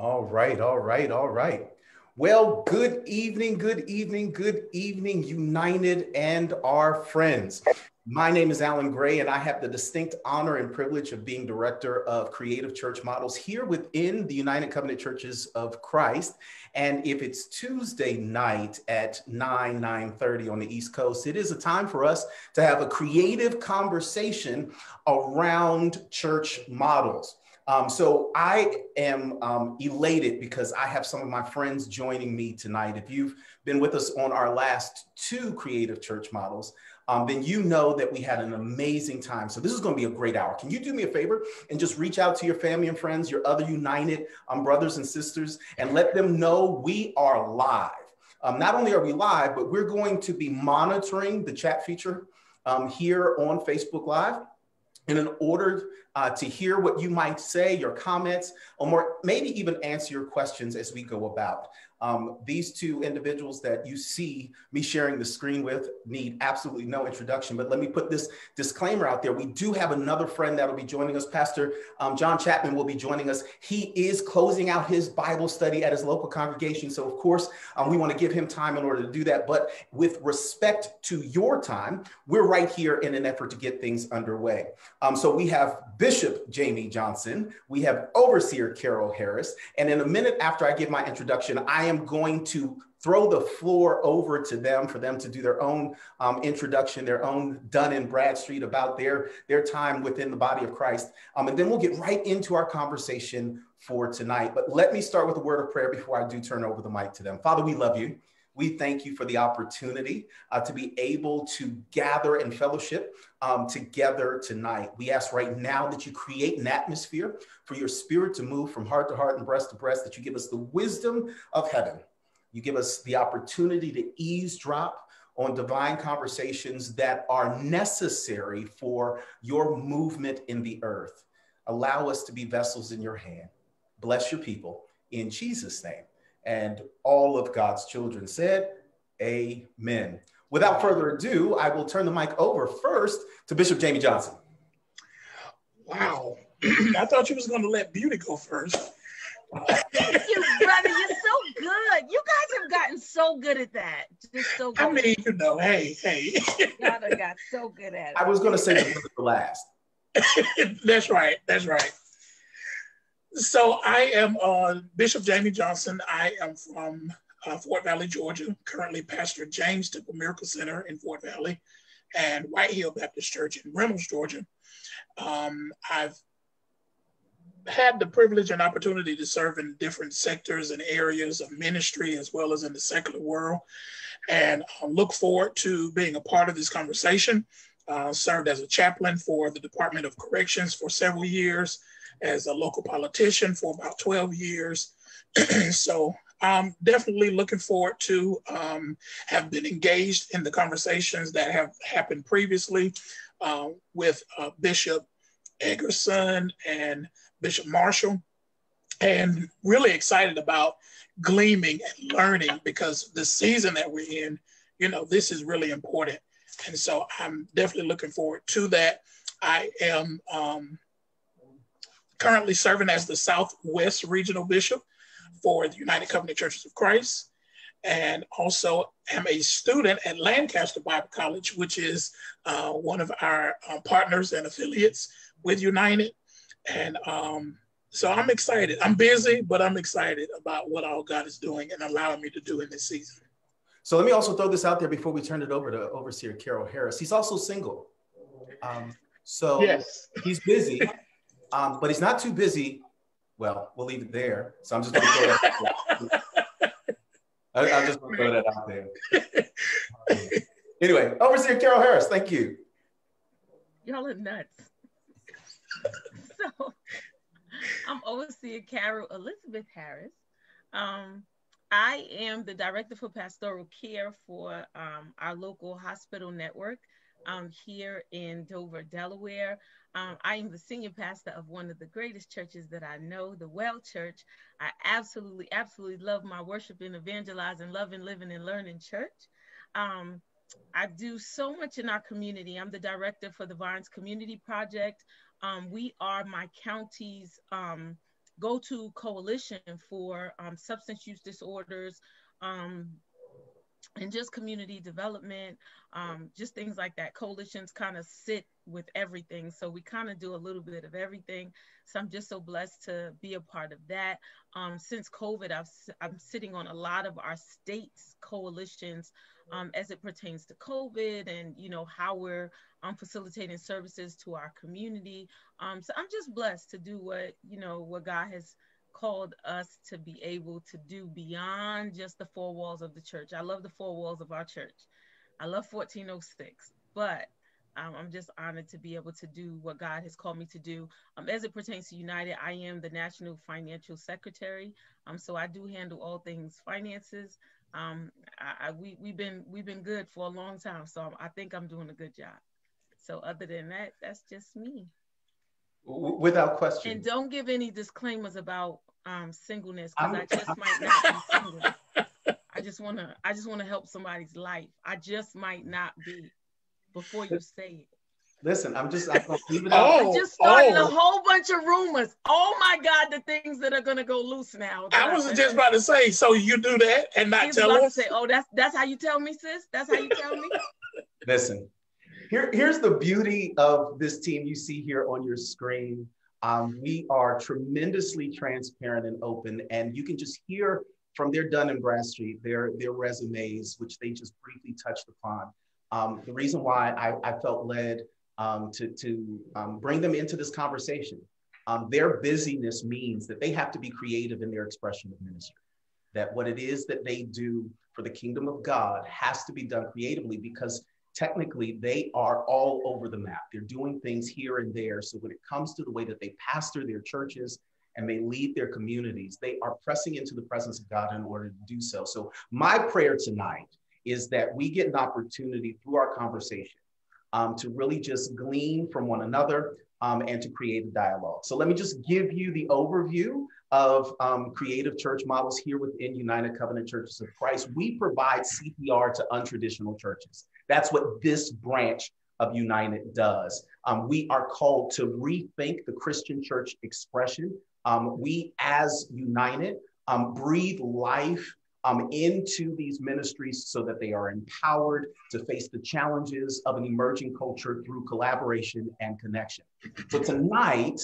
All right, all right, all right. Well, good evening, United and our friends. My name is Allan Gray, and I have the distinct honor and privilege of being Director of Creative Church Models here within the United Covenant Churches of Christ. And if it's Tuesday night at 9:30 on the East Coast, it is a time for us to have a creative conversation around church models. So I am elated because I have some of my friends joining me tonight. If you've been with us on our last two creative church models, then you know that we had an amazing time. So this is going to be a great hour. Can you do me a favor and just reach out to your family and friends, your other United brothers and sisters, and let them know we are live. Not only are we live, but we're going to be monitoring the chat feature here on Facebook Live. And in order to hear what you might say, your comments, or maybe even answer your questions as we go about. These two individuals that you see me sharing the screen with need absolutely no introduction, but let me put this disclaimer out there. We do have another friend that'll be joining us. Pastor John Chatman will be joining us. He is closing out his Bible study at his local congregation. So of course, we want to give him time in order to do that. But with respect to your time, we're right here in an effort to get things underway. So we have Bishop Jamie Johnson, we have Overseer Carol Harris, and in a minute after I give my introduction, I am going to throw the floor over to them for them to do their own introduction, their own Dun and Bradstreet about their time within the body of Christ. And then we'll get right into our conversation for tonight. But let me start with a word of prayer before I do turn over the mic to them. Father, we love you. We thank you for the opportunity to be able to gather and fellowship together tonight. We ask right now that you create an atmosphere for your spirit to move from heart to heart and breast to breast, that you give us the wisdom of heaven. You give us the opportunity to eavesdrop on divine conversations that are necessary for your movement in the earth. Allow us to be vessels in your hand. Bless your people in Jesus' name. And all of God's children said, amen. Without further ado, I will turn the mic over first to Bishop Jamie Johnson. Wow. I thought you was going to let Beauty go first. Thank you, brother. You're so good. You guys have gotten so good at that. Just so good. I mean, you know, hey. Y'all done got so good at it. I was going to say the last. That's right. So I am Bishop Jamie Johnson. I am from Fort Valley, Georgia, currently pastor James Temple Miracle Center in Fort Valley and White Hill Baptist Church in Reynolds, Georgia. I've had the privilege and opportunity to serve in different sectors and areas of ministry as well as in the secular world, and look forward to being a part of this conversation. Served as a chaplain for the Department of Corrections for several years, as a local politician for about 12 years. So I'm definitely looking forward to have been engaged in the conversations that have happened previously with Bishop Eggerson and Bishop Marshall, and really excited about gleaming and learning, because the season that we're in, you know, this is really important. And so I'm definitely looking forward to that. I am currently serving as the Southwest Regional Bishop for the United Covenant Churches of Christ, and also am a student at Lancaster Bible College, which is one of our partners and affiliates with United. And so I'm excited. I'm busy, but I'm excited about what all God is doing and allowing me to do in this season. So let me also throw this out there before we turn it over to Overseer Carol Harris. He's also single. So yes, he's busy, but he's not too busy. Well, we'll leave it there. So I'm just going to throw that out there. I'm just going to throw that out there. Anyway, Overseer Carol Harris, thank you. Y'all are nuts. So I'm Overseer Carol Elizabeth Harris. I am the Director for Pastoral Care for our local hospital network here in Dover, Delaware. I am the senior pastor of one of the greatest churches that I know, the Well Church. I absolutely love my worship and evangelizing, loving, living, and learning church. I do so much in our community. I'm the director for the Vines Community Project. We are my county's go-to coalition for substance use disorders, and just community development, just things like that. Coalitions kind of sit with everything. So we kind of do a little bit of everything. So I'm just so blessed to be a part of that. Since COVID, I'm sitting on a lot of our state's coalitions as it pertains to COVID and, how we're facilitating services to our community. So I'm just blessed to do what God has called us to be able to do beyond just the four walls of the church. I love the four walls of our church. I love 1406, but I'm just honored to be able to do what God has called me to do. As it pertains to United, I am the National Financial Secretary. So I do handle all things finances. We've been good for a long time, so I think I'm doing a good job. So other than that, that's just me. Without question. And don't give any disclaimers about singleness, because I just might not be single. I just wanna help somebody's life. I just might not be before you say it. Listen, I'm gonna leave it out. I just started a whole bunch of rumors. Oh my God, the things that are gonna go loose now. I was just about to say, so you do that and not tell us? Say, oh, that's how you tell me, sis? That's how you tell me? Listen, here's the beauty of this team you see here on your screen. We are tremendously transparent and open, and you can just hear from their Dun and Bradstreet, their resumes, which they just briefly touched upon. The reason why I felt led to bring them into this conversation, their busyness means that they have to be creative in their expression of ministry. That what it is that they do for the kingdom of God has to be done creatively, because technically they are all over the map. They're doing things here and there. So when it comes to the way that they pastor their churches and they lead their communities, they are pressing into the presence of God in order to do so. So my prayer tonight is that we get an opportunity through our conversation to really just glean from one another and to create a dialogue. So let me just give you the overview of creative church models here within United Covenant Churches of Christ. We provide CPR to untraditional churches. That's what this branch of United does. We are called to rethink the Christian church expression. We as United breathe life into these ministries so that they are empowered to face the challenges of an emerging culture through collaboration and connection. So tonight,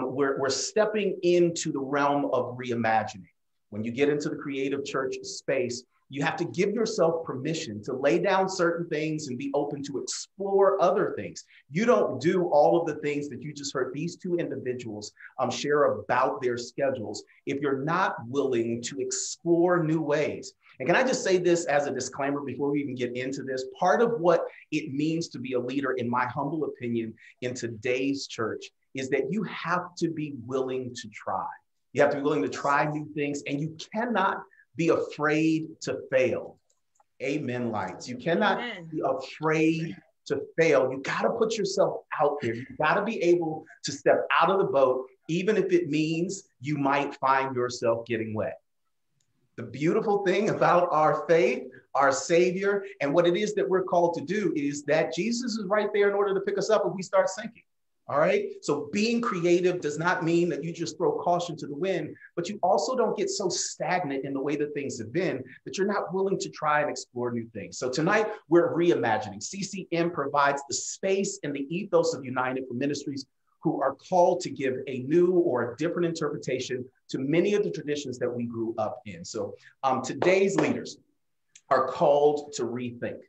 we're stepping into the realm of reimagining. When you get into the creative church space, you have to give yourself permission to lay down certain things and be open to explore other things. You don't do all of the things that you just heard these two individuals share about their schedules if you're not willing to explore new ways. And can I just say this as a disclaimer before we even get into this? Part of what it means to be a leader, in my humble opinion, in today's church is that you have to be willing to try. You have to be willing to try new things, and you cannot be afraid to fail. Amen, lights. You cannot be afraid to fail. You got to put yourself out there. You got to be able to step out of the boat, even if it means you might find yourself getting wet. The beautiful thing about our faith, our Savior, and what it is that we're called to do is that Jesus is right there in order to pick us up if we start sinking. All right. So being creative does not mean that you just throw caution to the wind, but you also don't get so stagnant in the way that things have been that you're not willing to try and explore new things. So tonight we're reimagining. CCM provides the space and the ethos of United for ministries who are called to give a new or a different interpretation to many of the traditions that we grew up in. So today's leaders are called to rethink.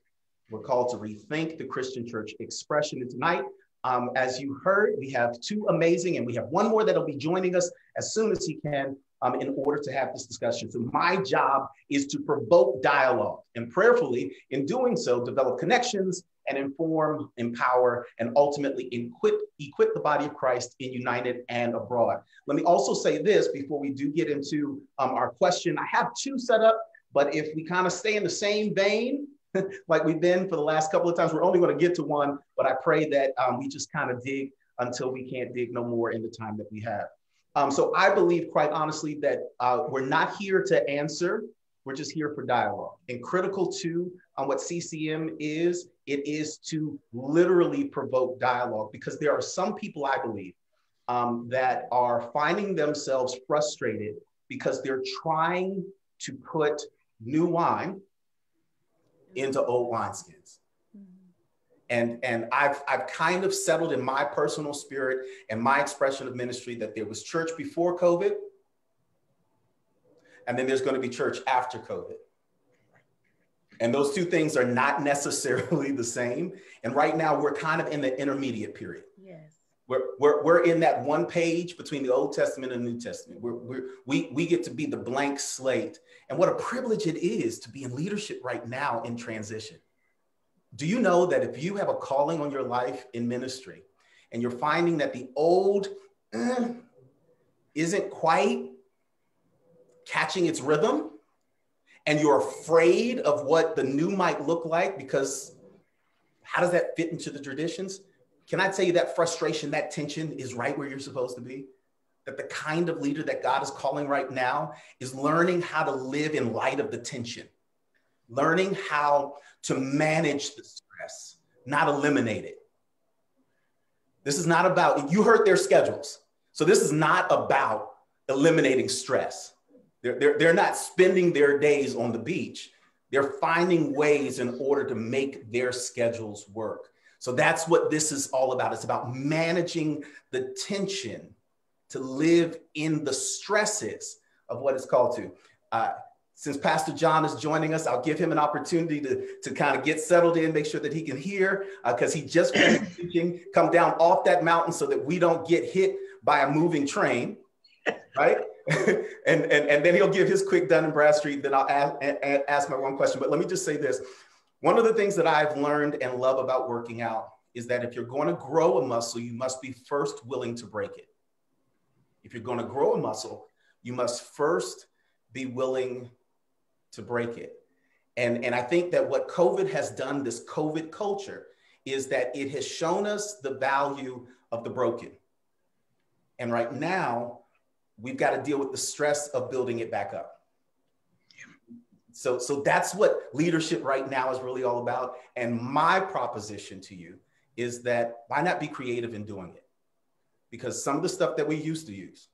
We're called to rethink the Christian church expression. And tonight, as you heard, we have two amazing, and we have one more that'll be joining us as soon as he can in order to have this discussion. So my job is to provoke dialogue and prayerfully, in doing so, develop connections and inform, empower, and ultimately equip the body of Christ in United and abroad. Let me also say this before we do get into our question. I have two set up, but if we kind of stay in the same vein, like we've been for the last couple of times, we're only going to get to one, but I pray that we just kind of dig until we can't dig no more in the time that we have. So I believe, quite honestly, that we're not here to answer, we're just here for dialogue. And critical to what CCM is, it is to literally provoke dialogue, because there are some people, I believe, that are finding themselves frustrated because they're trying to put new wine into old wineskins. And I've kind of settled in my personal spirit and my expression of ministry that there was church before COVID, and then there's going to be church after COVID. And those two things are not necessarily the same. And right now we're kind of in the intermediate period. Yes. We're in that one page between the Old Testament and the New Testament. We get to be the blank slate. And what a privilege it is to be in leadership right now in transition. Do you know that if you have a calling on your life in ministry and you're finding that the old isn't quite catching its rhythm, and you're afraid of what the new might look like because how does that fit into the traditions? Can I tell you that frustration, that tension is right where you're supposed to be? That the kind of leader that God is calling right now is learning how to live in light of the tension, learning how to manage the stress, not eliminate it. This is not about, you heard their schedules. So this is not about eliminating stress. They're not spending their days on the beach. They're finding ways in order to make their schedules work. So that's what this is all about. It's about managing the tension to live in the stresses of what it's called to. Since Pastor John is joining us, I'll give him an opportunity to kind of get settled in, make sure that he can hear, because he just finished teaching, come down off that mountain so that we don't get hit by a moving train, right? and then he'll give his quick Dun and Bradstreet. Then I'll ask my one question. But let me just say this. One of the things that I've learned and love about working out is that if you're going to grow a muscle, you must be first willing to break it. If you're going to grow a muscle, you must first be willing to break it. And I think that what COVID has done, this COVID culture, is that it has shown us the value of the broken. And right now, we've got to deal with the stress of building it back up. So that's what leadership right now is really all about. And my proposition to you is that why not be creative in doing it? Because some of the stuff that we used to use,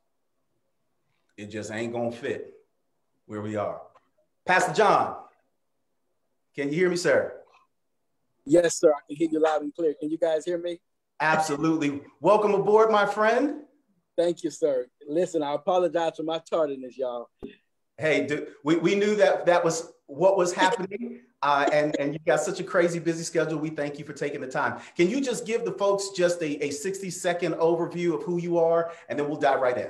it just ain't gonna fit where we are. Pastor John, can you hear me, sir? Yes, sir. I can hear you loud and clear. Can you guys hear me? Absolutely. Welcome aboard, my friend. Thank you, sir. Listen, I apologize for my tardiness, y'all. Hey, we knew that was what was happening, and you got such a crazy busy schedule. We thank you for taking the time. Can you just give the folks just a 60-second overview of who you are, and then we'll dive right in.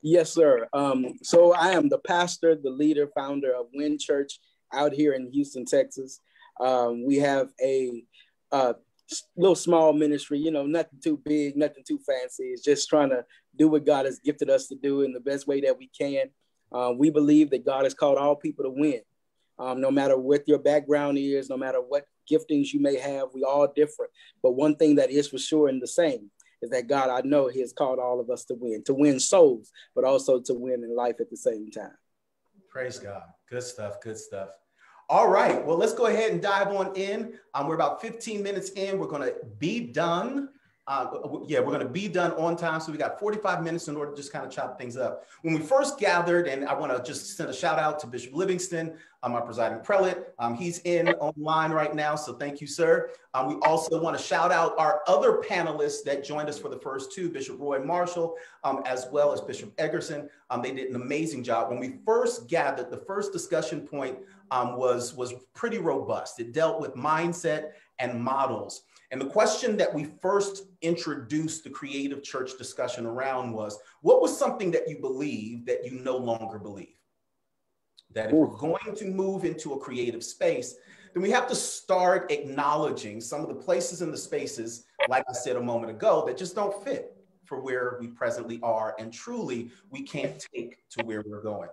Yes, sir. So I am the pastor, the leader, founder of Win Church out here in Houston, Texas. We have a little small ministry, you know, nothing too big, nothing too fancy. It's just trying to do what God has gifted us to do in the best way that we can. We believe that God has called all people to win. No matter what your background is, no matter what giftings you may have, we all different. But one thing that is for sure and the same is that God, I know he has called all of us to win souls, but also to win in life at the same time. Praise God. Good stuff. Good stuff. All right. Well, let's go ahead and dive on in. We're about 15 minutes in. We're going to be done. We're going to be done on time. So we got 45 minutes in order to just kind of chop things up. When we first gathered, and I want to just send a shout out to Bishop Livingston, our presiding prelate. He's online right now. So thank you, sir. We also want to shout out our other panelists that joined us for the first two, Bishop Roy Marshall, as well as Bishop Eggerson. They did an amazing job. When we first gathered, the first discussion point was pretty robust. It dealt with mindset and models. And the question that we first introduced the creative church discussion around was, what was something that you believe that you no longer believe? That if we're going to move into a creative space, then we have to start acknowledging some of the places and the spaces, like I said a moment ago, that just don't fit for where we presently are, and truly we can't take to where we're going.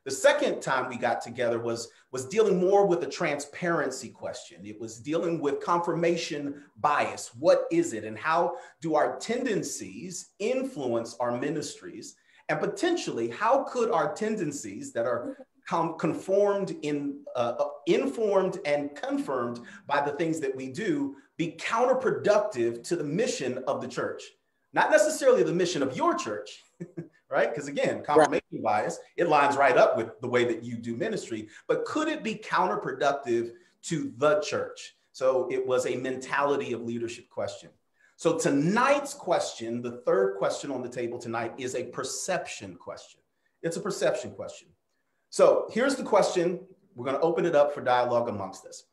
The second time we got together was dealing more with a transparency question. It was dealing with confirmation bias. What is it, and how do our tendencies influence our ministries? And potentially, how could our tendencies that are informed and confirmed by the things that we do be counterproductive to the mission of the church? not necessarily the mission of your church, right? Because again, Right. confirmation bias, it lines right up with the way that you do ministry, but could it be counterproductive to the church? So it was a mentality of leadership question. So tonight's question, the third question on the table tonight, is a perception question. It's a perception question. So here's the question. We're going to open it up for dialogue amongst us.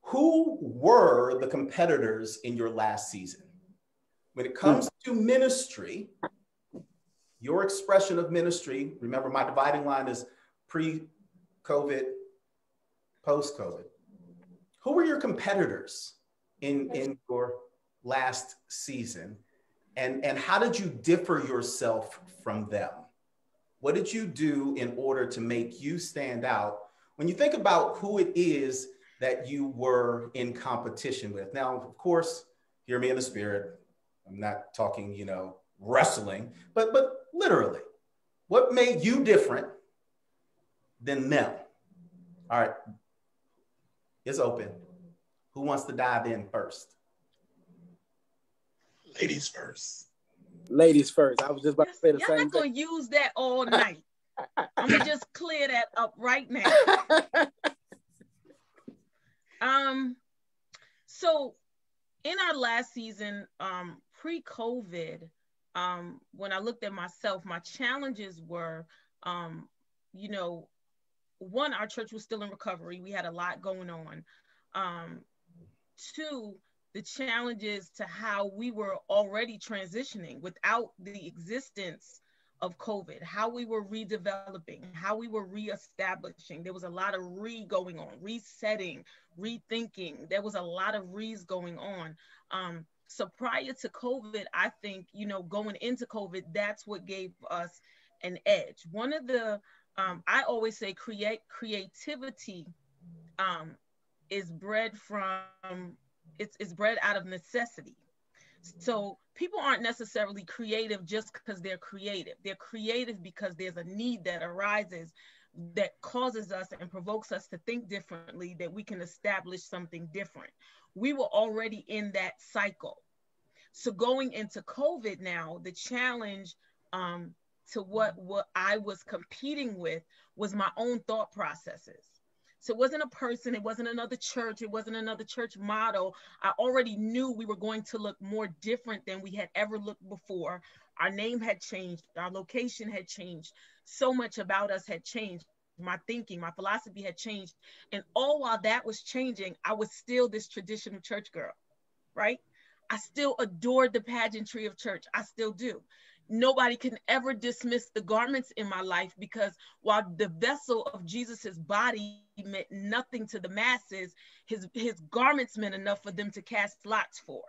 Who were the competitors in your last season? When it comes to ministry, your expression of ministry, remember my dividing line is pre-COVID, post-COVID. Who were your competitors in your last season? And how did you differ yourself from them? What did you do in order to make you stand out when you think about who it is that you were in competition with? Now, of course, hear me in the spirit. I'm not talking, you know, wrestling, but literally, what made you different than them? All right, it's open. Who wants to dive in first? Ladies first. Ladies first. I was just about to say the Y'all same not gonna thing. use that all night. I'm gonna just clear that up right now. So in our last season, pre-COVID, when I looked at myself, my challenges were, you know, one, our church was still in recovery. We had a lot going on. Two, the challenges to how we were already transitioning without the existence of COVID, how we were redeveloping, how we were reestablishing. There was a lot of going on, resetting, rethinking. There was a lot of re's going on. So prior to COVID, I think, you know, going into COVID, that's what gave us an edge. One of the, I always say creativity is bred from, it's bred out of necessity. So people aren't necessarily creative just because they're creative. They're creative because there's a need that arises that causes us and provokes us to think differently, that we can establish something different. We were already in that cycle. So going into COVID now, the challenge to what I was competing with was my own thought processes. So it wasn't a person, it wasn't another church, it wasn't another church model. I already knew we were going to look more different than we had ever looked before. Our name had changed, our location had changed, so much about us had changed. My thinking, my philosophy had changed. And all while that was changing, I was still this traditional church girl, right? I still adored the pageantry of church. I still do. Nobody can ever dismiss the garments in my life, because while the vessel of Jesus's body meant nothing to the masses, his garments meant enough for them to cast lots for.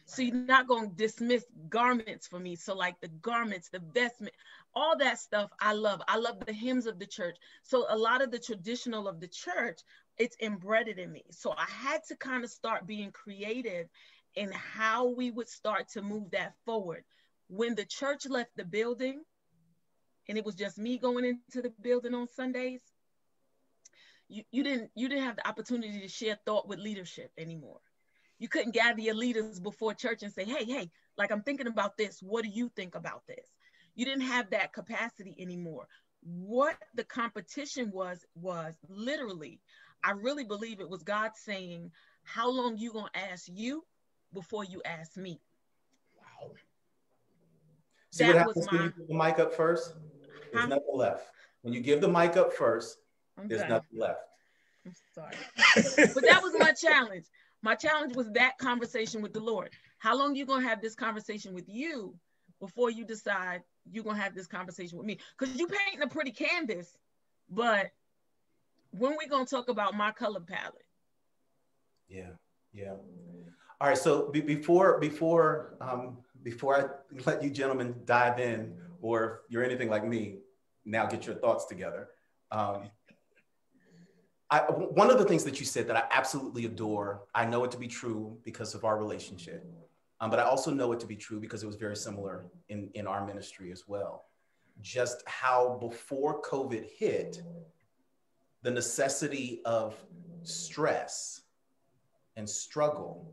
So you're not going to dismiss garments for me. So like the garments, the vestment, all that stuff I love. I love the hymns of the church. So a lot of the traditional of the church, it's embedded in me. So I had to kind of start being creative in how we would start to move that forward. When the church left the building and it was just me going into the building on Sundays, you didn't have the opportunity to share thought with leadership anymore. You couldn't gather your leaders before church and say, hey, like I'm thinking about this. What do you think about this? You didn't have that capacity anymore. What the competition was literally, I really believe it was God saying, how long you gonna ask you before you ask me? Wow. See what happens when you give the mic up first? There's nothing left. When you give the mic up first, there's nothing left. I'm sorry. But that was my challenge. My challenge was that conversation with the Lord. How long you going to have this conversation with you before you decide you're going to have this conversation with me? Because you painting a pretty canvas, but when we going to talk about my color palette? Yeah. All right. So before I let you gentlemen dive in, or if you're anything like me, now get your thoughts together. One of the things that you said that I absolutely adore, I know it to be true because of our relationship, but I also know it to be true because it was very similar in our ministry as well. Just how before COVID hit, the necessity of stress and struggle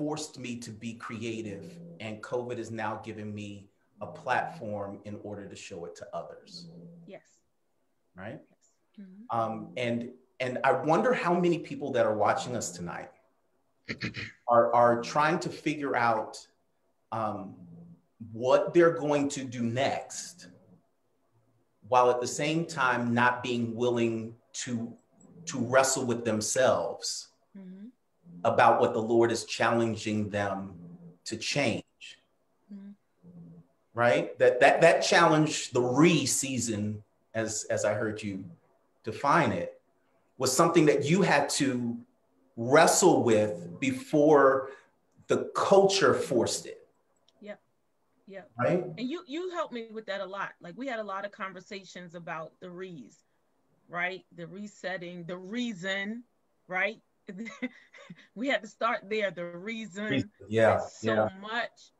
forced me to be creative, and COVID is now giving me a platform in order to show it to others. Yes. Right? Yes. Mm-hmm. And I wonder how many people that are watching us tonight are trying to figure out what they're going to do next, while at the same time not being willing to wrestle with themselves Mm-hmm. about what the Lord is challenging them to change. Mm-hmm. Right? That challenge, the re-season, as I heard you define it, was something that you had to wrestle with before the culture forced it. Yep. Yep. Right. And you helped me with that a lot. Like, we had a lot of conversations about the re's, right? The resetting, the reason, right? We had to start there. The reason, yeah, and so much,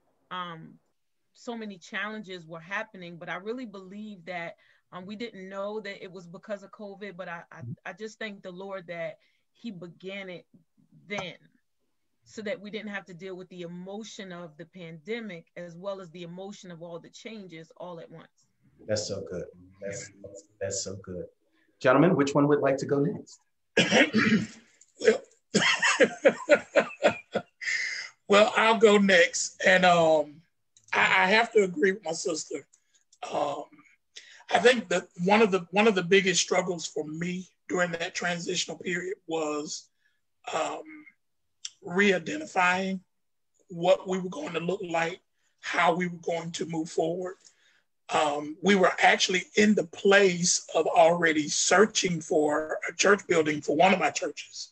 so many challenges were happening. But I really believe that we didn't know that it was because of COVID. But I just thank the Lord that He began it then, so that we didn't have to deal with the emotion of the pandemic as well as the emotion of all the changes all at once. That's so good. That's so good. Gentlemen, which one would like to go next? Well, I'll go next. And I have to agree with my sister. I think that one of the biggest struggles for me during that transitional period was re-identifying what we were going to look like, how we were going to move forward. We were actually in the place of already searching for a church building for one of my churches.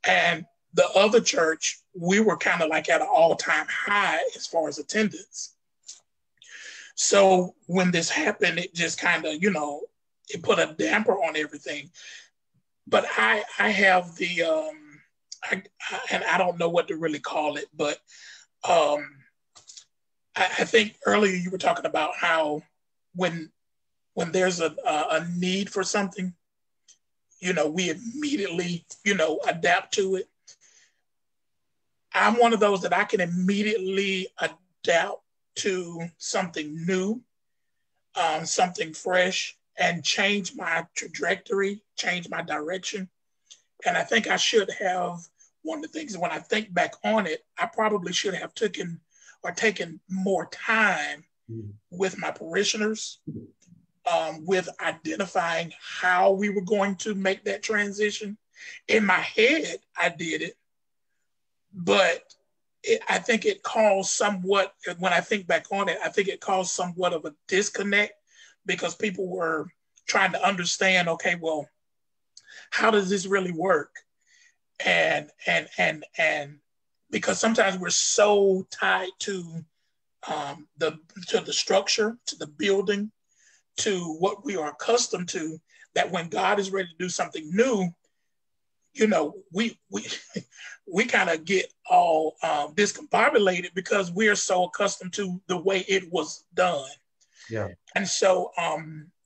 And the other church, we were kind of like at an all-time high as far as attendance. So when this happened, it just kind of, it put a damper on everything. But I have the, and I don't know what to really call it, but I think earlier you were talking about how when there's a need for something, we immediately, adapt to it. I'm one of those that I can immediately adapt to something new, something fresh, and change my trajectory, change my direction. And I think I should have, one of the things, when I think back on it, I probably should have taken more time with my parishioners, with identifying how we were going to make that transition. In my head, I did it, but I think it caused somewhat, when I think back on it, I think it caused somewhat of a disconnect, because people were trying to understand, okay, well, how does this really work? And because sometimes we're so tied to the structure, to the building, to what we are accustomed to, that when God is ready to do something new, we kind of get all discombobulated because we are so accustomed to the way it was done. Yeah. And so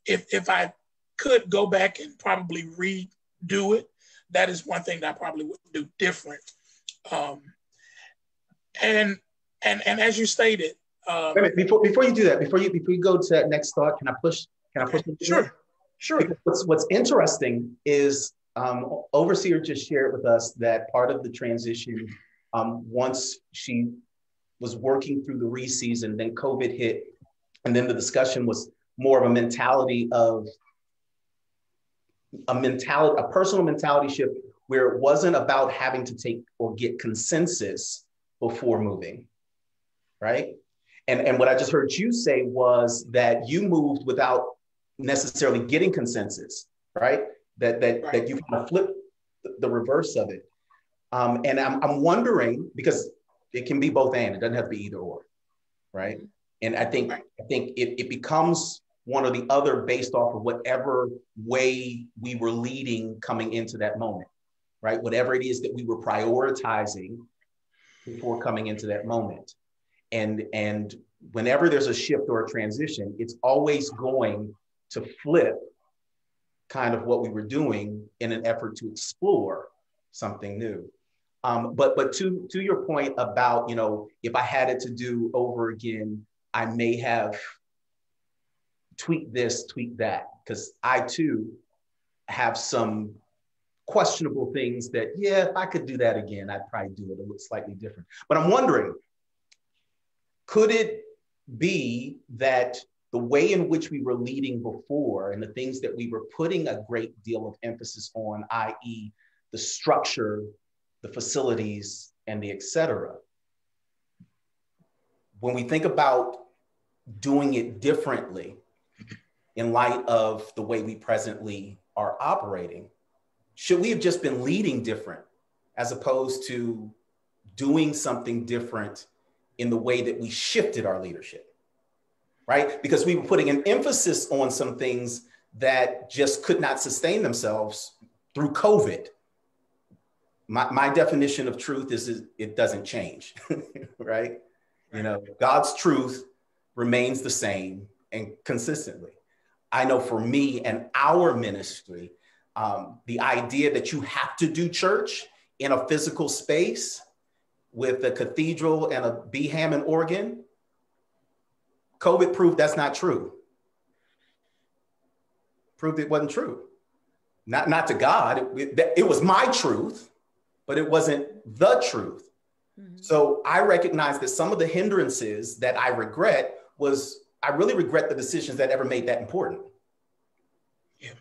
if I could go back and probably redo it, that is one thing that I probably would do different. And as you stated, before you do that, before you go to that next thought, can I push? Sure. Because what's interesting is Overseer just shared with us that part of the transition, once she was working through the re-season, then COVID hit, and then the discussion was more of a mentality of a personal mentality shift, where it wasn't about having to take or get consensus before moving, right? And what I just heard you say was that you moved without necessarily getting consensus, right? That you kind of flipped the reverse of it. And I'm wondering, because it can be both and, it doesn't have to be either or, right? And I think it becomes one or the other based off of whatever way we were leading coming into that moment, right? Whatever it is that we were prioritizing before coming into that moment. And whenever there's a shift or a transition, it's always going to flip kind of what we were doing in an effort to explore something new. But to your point about, if I had it to do over again, I may have tweaked this, tweaked that, because I too have some questionable things that, yeah, if I could do that again, I'd probably do it a little slightly different. But I'm wondering, could it be that the way in which we were leading before and the things that we were putting a great deal of emphasis on, i.e. the structure, the facilities, and the et cetera, when we think about doing it differently in light of the way we presently are operating, should we have just been leading different as opposed to doing something different in the way that we shifted our leadership, right? Because we were putting an emphasis on some things that just could not sustain themselves through COVID. My definition of truth is it doesn't change, right? God's truth remains the same and consistently. I know for me and our ministry, the idea that you have to do church in a physical space with a cathedral and a B. Hammond organ, COVID proved that's not true. Proved it wasn't true. Not to God, it was my truth, but it wasn't the truth. Mm-hmm. So I recognize that some of the hindrances that I regret was, I really regret the decisions that ever made that important. Yeah.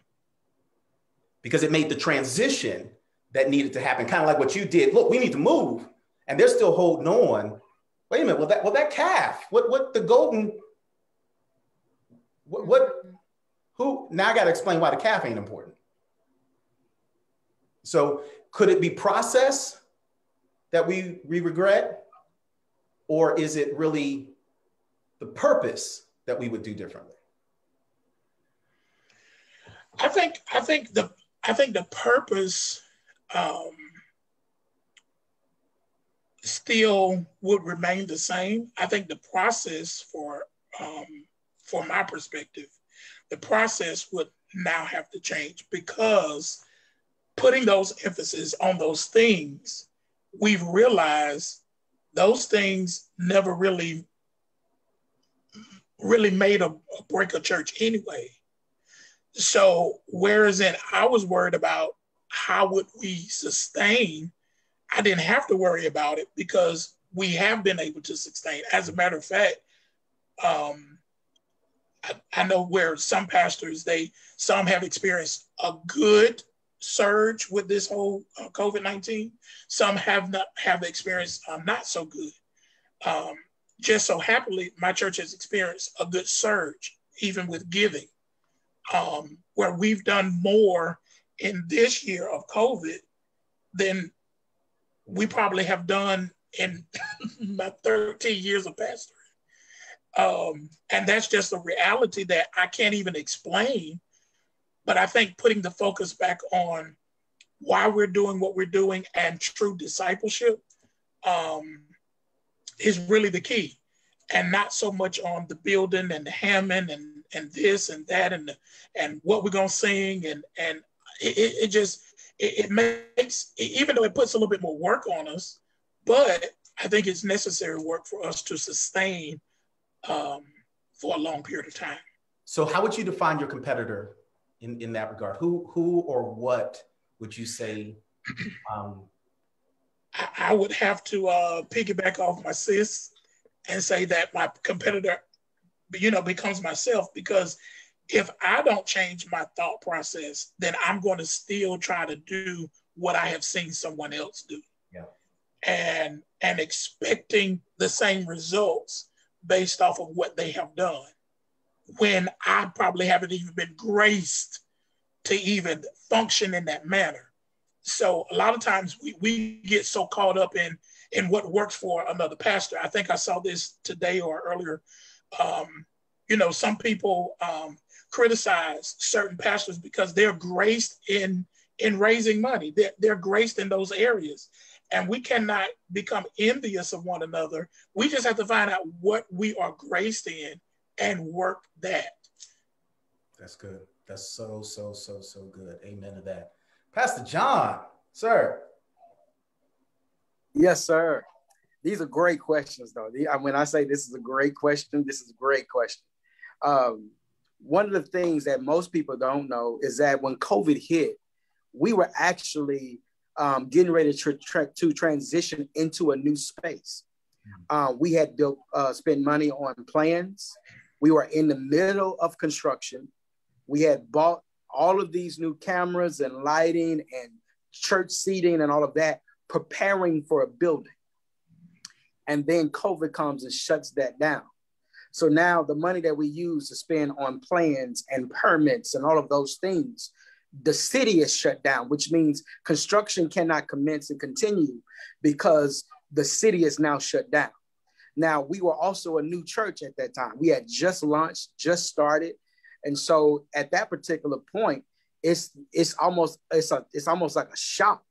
Because it made the transition that needed to happen, kind of like what you did. Look, we need to move. And they're still holding on. Wait a minute, well that calf, what the golden, who, now I gotta explain why the calf ain't important. So could it be process that we regret? Or is it really the purpose that we would do differently? I think the purpose still would remain the same. I think the process from my perspective, the process would now have to change, because putting those emphasis on those things, we've realized those things never really made or break a church anyway. So whereas I was worried about how would we sustain, I didn't have to worry about it because we have been able to sustain. As a matter of fact, I know where some pastors, some have experienced a good surge with this whole COVID-19. Some have experienced not so good. Just so happily, my church has experienced a good surge, even with giving, where we've done more in this year of COVID than we probably have done in my 13 years of pastoring. And that's just a reality that I can't even explain. But I think putting the focus back on why we're doing what we're doing and true discipleship is really the key. And not so much on the building and the Hammond and this and that and what we're going to sing. And it makes, even though it puts a little bit more work on us, but I think it's necessary work for us to sustain for a long period of time. So how would you define your competitor in that regard? Who or what would you say? I would have to piggyback off my sis and say that my competitor, becomes myself, because if I don't change my thought process, then I'm going to still try to do what I have seen someone else do. Yeah. And expecting the same results based off of what they have done, when I probably haven't even been graced to even function in that manner. So a lot of times we get so caught up in what works for another pastor. I think I saw this today or earlier. Some people criticize certain pastors because they're graced in raising money. They're graced in those areas. And we cannot become envious of one another. We just have to find out what we are graced in and work that. That's good. That's so good. Amen to that. Pastor John, sir. Yes, sir. These are great questions, though. When I say this is a great question, this is a great question. Um, One of the things that most people don't know is that when COVID hit, we were actually getting ready to transition into a new space. We had spent money on plans. We were in the middle of construction. We had bought all of these new cameras and lighting and church seating and all of that, preparing for a building. And then COVID comes and shuts that down. So now the money that we use to spend on plans and permits and all of those things, the city is shut down, which means construction cannot commence and continue because the city is now shut down. Now, we were also a new church at that time. We had just launched, just started. And so at that particular point, it's almost like a shock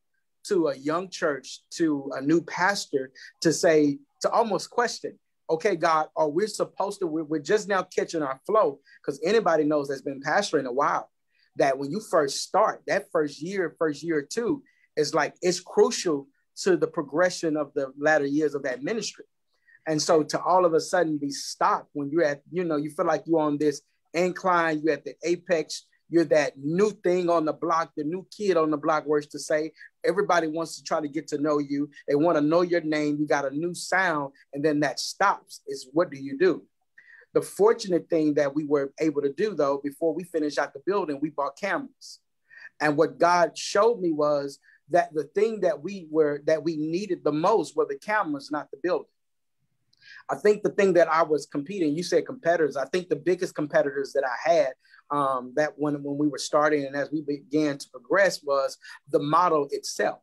to a young church, to a new pastor, to almost question, okay, God, are we supposed to, we're just now catching our flow, because anybody knows that's been pastoring a while, that when you first start, that first year or two, is like, it's crucial to the progression of the latter years of that ministry. And so to all of a sudden be stopped when you're at, you feel like you're on this incline, you're at the apex, you're that new thing on the block, the new kid on the block, words to say. Everybody wants to try to get to know you. They want to know your name. You got a new sound, and then that stops. Is what do you do? The fortunate thing that we were able to do, though, before we finished out the building, we bought cameras. And what God showed me was that the thing that we needed the most were the cameras, not the building. I think the thing that I was competing, you said competitors, I think the biggest competitors that I had that when we were starting and as we began to progress was the model itself.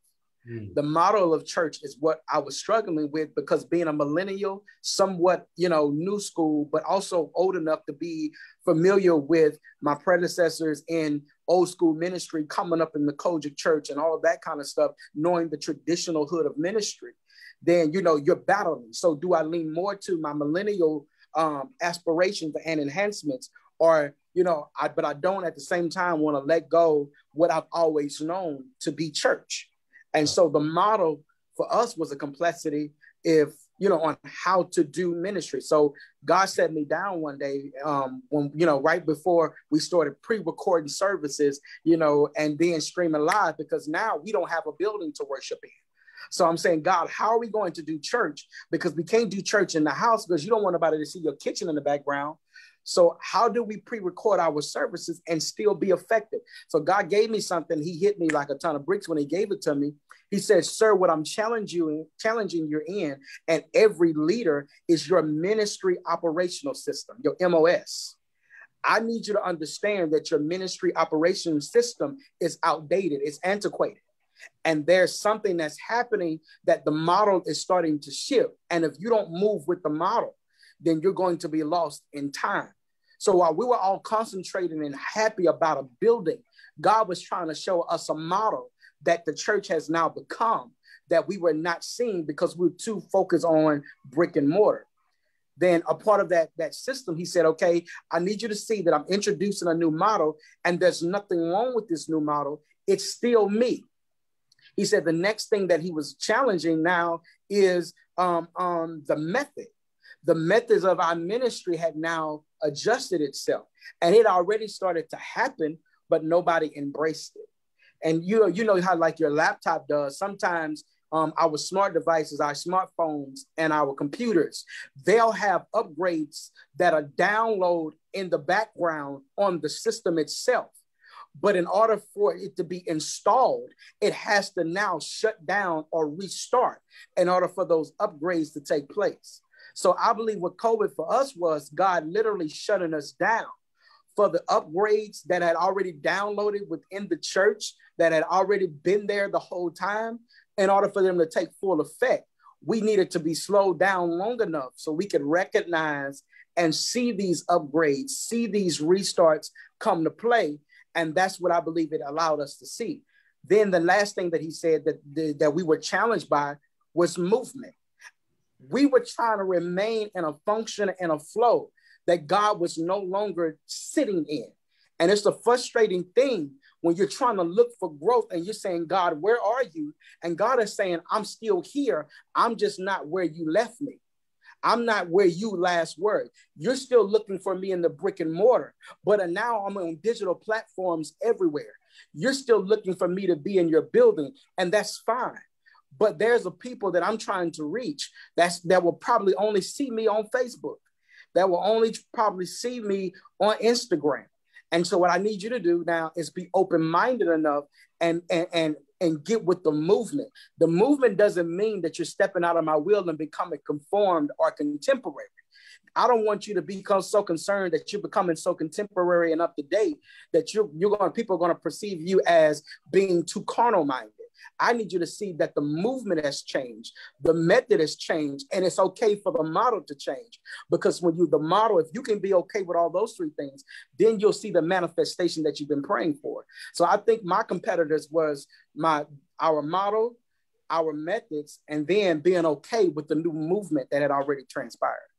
The model of church is what I was struggling with, because being a millennial, somewhat, new school, but also old enough to be familiar with my predecessors in old school ministry, coming up in the Kojic church and all of that kind of stuff, knowing the traditional hood of ministry. Then, you're battling. So do I lean more to my millennial aspirations and enhancements, or, but I don't at the same time want to let go what I've always known to be church. And so the model for us was a complexity on how to do ministry. So God set me down one day when, right before we started pre-recording services, and then streaming live, because now we don't have a building to worship in. So I'm saying, God, how are we going to do church? Because we can't do church in the house because you don't want nobody to see your kitchen in the background. So how do we pre-record our services and still be effective? So God gave me something. He hit me like a ton of bricks when he gave it to me. He said, sir, what I'm challenging you in, and every leader, is your ministry operational system, your MOS. I need you to understand that your ministry operations system is outdated. It's antiquated. And there's something that's happening that the model is starting to shift. And if you don't move with the model, then you're going to be lost in time. So while we were all concentrating and happy about a building, God was trying to show us a model that the church has now become that we were not seeing because we were too focused on brick and mortar. Then a part of that system, he said, okay, I need you to see that I'm introducing a new model, and there's nothing wrong with this new model. It's still me. He said the next thing that he was challenging now is the method. The methods of our ministry had now adjusted itself, and it already started to happen, but nobody embraced it. And you know how like your laptop does. Sometimes our smart devices, our smartphones, and our computers, they'll have upgrades that are download in the background on the system itself. But in order for it to be installed, it has to now shut down or restart in order for those upgrades to take place. So I believe what COVID for us was God literally shutting us down for the upgrades that had already downloaded within the church, that had already been there the whole time. In order for them to take full effect, we needed to be slowed down long enough so we could recognize and see these upgrades, see these restarts come to play. And that's what I believe it allowed us to see. Then the last thing that he said that we were challenged by was movement. We were trying to remain in a function and a flow that God was no longer sitting in. And it's a frustrating thing when you're trying to look for growth and you're saying, God, where are you? And God is saying, I'm still here. I'm just not where you left me. I'm not where you last were. You're still looking for me in the brick and mortar, but now I'm on digital platforms everywhere. You're still looking for me to be in your building, and that's fine. But there's a people that I'm trying to reach that will probably only see me on Facebook, that will only probably see me on Instagram. And so what I need you to do now is be open-minded enough and get with the movement. The movement doesn't mean that you're stepping out of my will and becoming conformed or contemporary. I don't want you to become so concerned that you're becoming so contemporary and up to date that people are going to perceive you as being too carnal minded. I need you to see that the movement has changed, the method has changed, and it's okay for the model to change. Because when the model, if you can be okay with all those three things, then you'll see the manifestation that you've been praying for. So I think my competitors was our model, our methods, and then being okay with the new movement that had already transpired.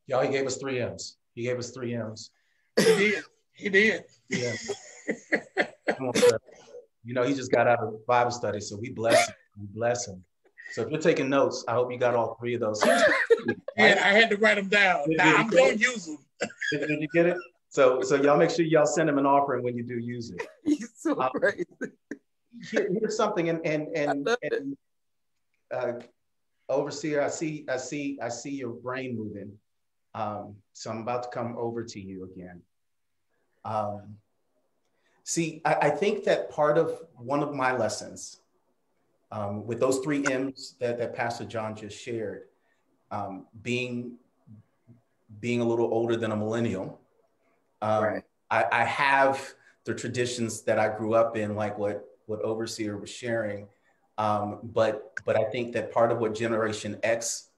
Y'all, he gave us 3 M's. He gave us 3 M's. He did. Yeah. Come on, sir. You know, he just got out of Bible study, so we bless him. We bless him. So if you're taking notes, I hope you got all 3 of those. Yeah, I had to write them down. Now I'm going to use them. Did you get it? So y'all make sure y'all send him an offering when you do use it. He's so crazy. Here's something, and Overseer, I see your brain moving. So I'm about to come over to you again. See, I think that part of one of my lessons with those 3 M's that Pastor John just shared, being a little older than a millennial, right. I have the traditions that I grew up in, like what Overseer was sharing. But I think that part of what Generation X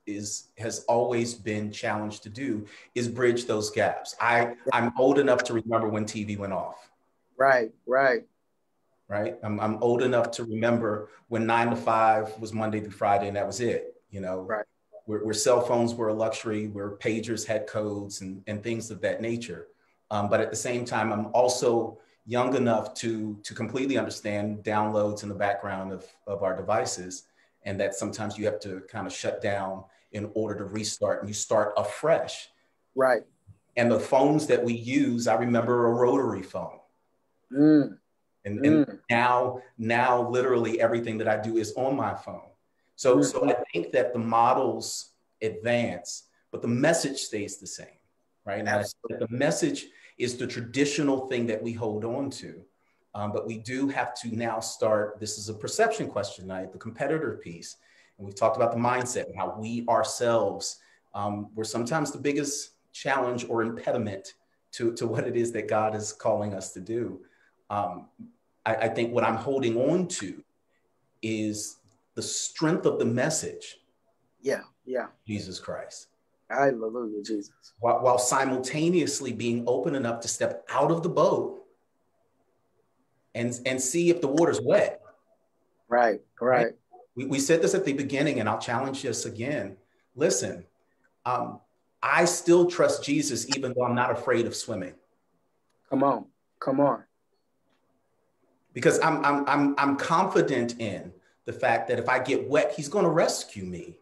has always been challenged to do is bridge those gaps. I'm old enough to remember when TV went off. Right. I'm old enough to remember when 9 to 5 was Monday through Friday, and that was it. You know, right. Where cell phones were a luxury, where pagers had codes and things of that nature. But at the same time, I'm also young enough to completely understand downloads in the background of our devices, and that sometimes you have to kind of shut down in order to restart, and you start afresh. Right. And the phones that we use, I remember a rotary phone. And now literally everything that I do is on my phone. So I think that the models advance, but the message stays the same, right? And I think the message is the traditional thing that we hold on to. But we do have to now start, this is a perception question, right? The competitor piece. And we've talked about the mindset and how we ourselves were sometimes the biggest challenge or impediment to what it is that God is calling us to do. I think what I'm holding on to is the strength of the message. Yeah. Jesus Christ. Hallelujah, Jesus. While simultaneously being open enough to step out of the boat and see if the water's wet. Right. We said this at the beginning, and I'll challenge this again. Listen, I still trust Jesus, even though I'm not afraid of swimming. Come on. Because I'm confident in the fact that if I get wet, he's going to rescue me.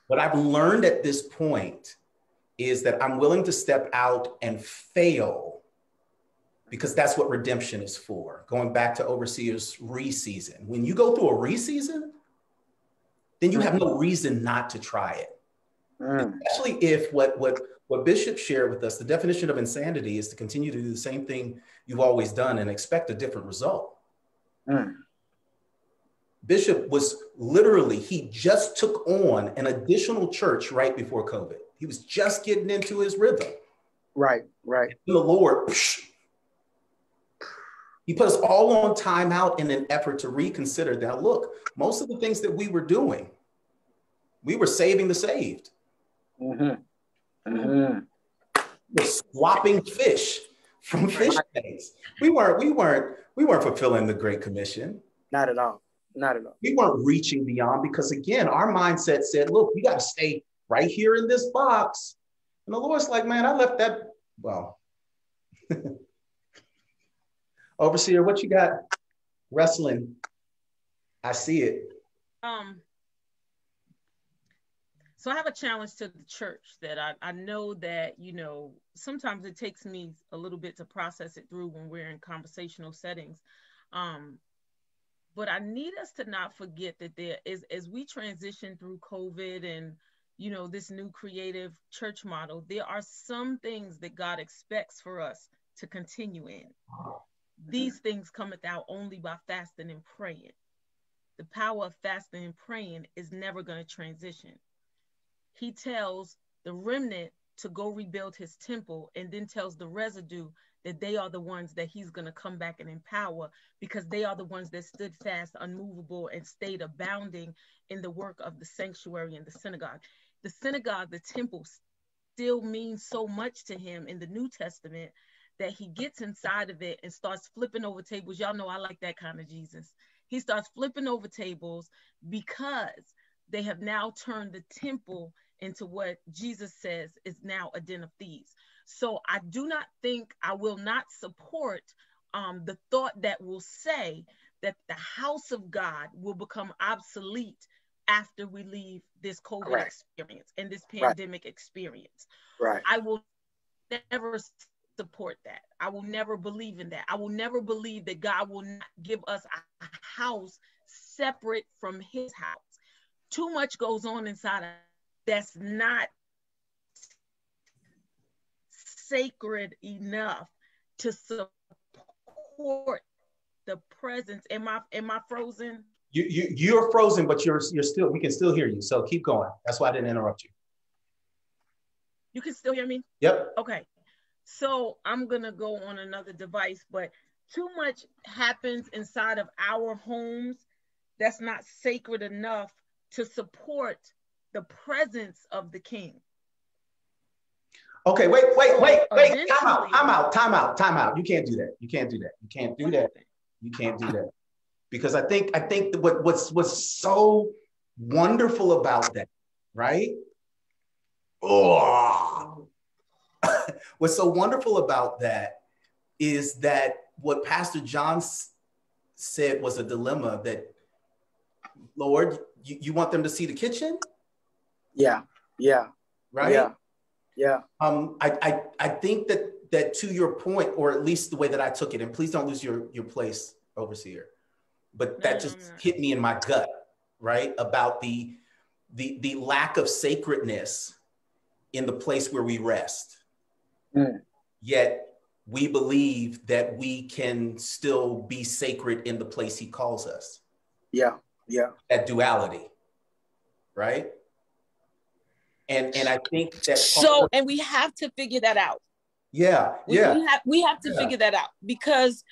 What I've learned at this point is that I'm willing to step out and fail, because that's what redemption is for. Going back to Overseer's re-season. When you go through a re-season, then you have no reason not to try it. Especially if what Bishop shared with us, the definition of insanity is to continue to do the same thing you've always done and expect a different result. Bishop was literally, he just took on an additional church right before COVID. He was just getting into his rhythm. Right. And the Lord, he put us all on timeout in an effort to reconsider that. Look, most of the things that we were doing, we were saving the saved. We're swapping fish from fish tanks. We weren't fulfilling the Great Commission. Not at all. We weren't reaching beyond, because again, our mindset said, look, we got to stay right here in this box. And the Lord's like, man, I left that, well, Overseer, what you got? Wrestling. I see it. So I have a challenge to the church that I know that, you know, sometimes it takes me a little bit to process it through when we're in conversational settings. But I need us to not forget that there is, as we transition through COVID and, you know, this new creative church model, there are some things that God expects for us to continue in. These things cometh out only by fasting and praying. The power of fasting and praying is never going to transition. He tells the remnant to go rebuild his temple, and then tells the residue that they are the ones that he's going to come back and empower, because they are the ones that stood fast, unmovable, and stayed abounding in the work of the sanctuary and the synagogue. The synagogue, the temple, still means so much to him in the New Testament that he gets inside of it and starts flipping over tables. Y'all know I like that kind of Jesus. He starts flipping over tables because they have now turned the temple into what Jesus says is now a den of thieves. So I do not think, I will not support the thought that will say that the house of God will become obsolete after we leave this COVID experience and this pandemic experience. I will never support that. I will never believe in that. I will never believe that God will not give us a house separate from his house. Too much goes on inside of that's not sacred enough to support the presence. Am I frozen? You're frozen, but you're still, we can still hear you. So keep going. That's why I didn't interrupt you. You can still hear me? Yep. Okay. So I'm gonna go on another device, but too much happens inside of our homes that's not sacred enough to support the presence of the King. Okay, wait. Time out. You can't do that. You can't do that. Because I think what's so wonderful about that, right? Oh, what's so wonderful about that is that what Pastor John said was a dilemma, that, Lord, you want them to see the kitchen? Yeah. Right? Yeah. I think that to your point, or at least the way that I took it, and please don't lose your place, Overseer, but that just hit me in my gut, right? About the lack of sacredness in the place where we rest. Yet we believe that we can still be sacred in the place he calls us. Yeah. That duality, right? And I think that and we have to figure that out. We have to figure that out, because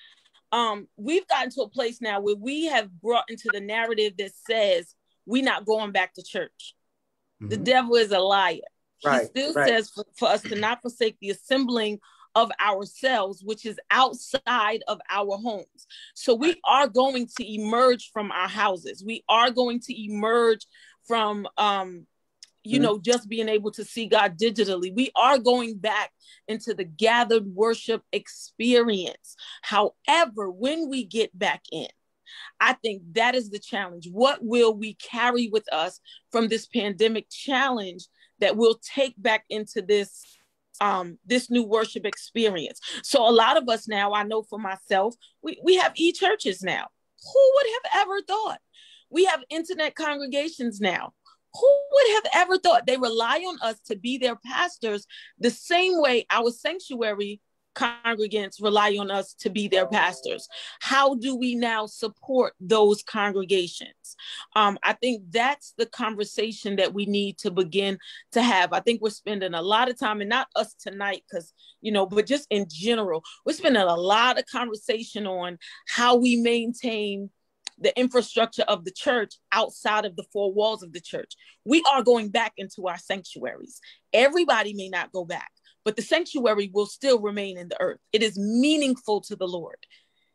we've gotten to a place now where we have brought into the narrative that says we're not going back to church. The devil is a liar. He still says for us to not forsake the assembling of ourselves, which is outside of our homes. So we are going to emerge from our houses. We are going to emerge from just being able to see God digitally. We are going back into the gathered worship experience. However, when we get back in, I think that is the challenge. What will we carry with us from this pandemic challenge that we'll take back into this new worship experience? So a lot of us now, I know for myself, we have e-churches now. Who would have ever thought? We have internet congregations now. Who would have ever thought? They rely on us to be their pastors the same way our sanctuary congregants rely on us to be their pastors. How do we now support those congregations? I think that's the conversation that we need to begin to have. I think we're spending a lot of time, and not us tonight, but just in general, we're spending a lot of conversation on how we maintain the infrastructure of the church outside of the four walls of the church. We are going back into our sanctuaries. Everybody may not go back, but the sanctuary will still remain in the earth. It is meaningful to the Lord.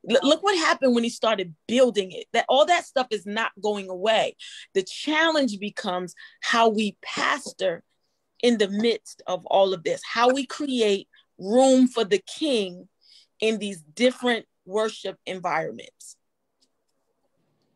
Look what happened when he started building it. That all that stuff is not going away. The challenge becomes how we pastor in the midst of all of this, how we create room for the King in these different worship environments.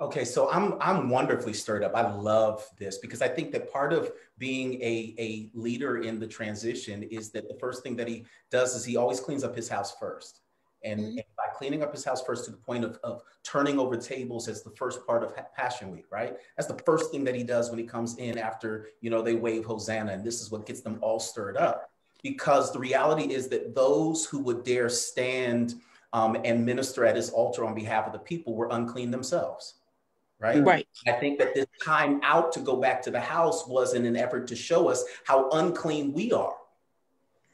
Okay, so I'm wonderfully stirred up. I love this because I think that part of being a leader in the transition is that the first thing that he does is he always cleans up his house first. And by cleaning up his house first to the point of turning over tables as the first part of Passion Week, right? That's the first thing that he does when he comes in after, you know, they wave Hosanna. And this is what gets them all stirred up. Because the reality is that those who would dare stand and minister at his altar on behalf of the people were unclean themselves. Right? Right. I think that this time out to go back to the house was in an effort to show us how unclean we are.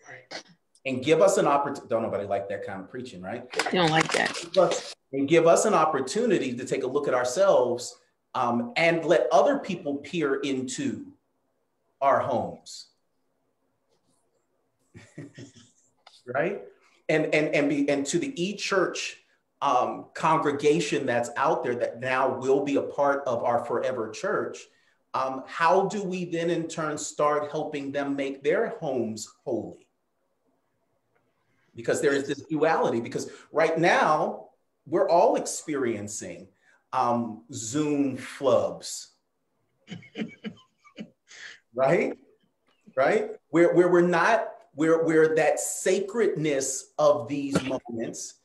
Right. And give us an opportunity. Don't nobody like that kind of preaching, right? You don't like that. And give us an opportunity to take a look at ourselves and let other people peer into our homes. Right? And to the e-church congregation that's out there that now will be a part of our forever church, how do we then in turn start helping them make their homes holy? Because there is this duality, because right now we're all experiencing Zoom flubs, right? Where we're not, where that sacredness of these moments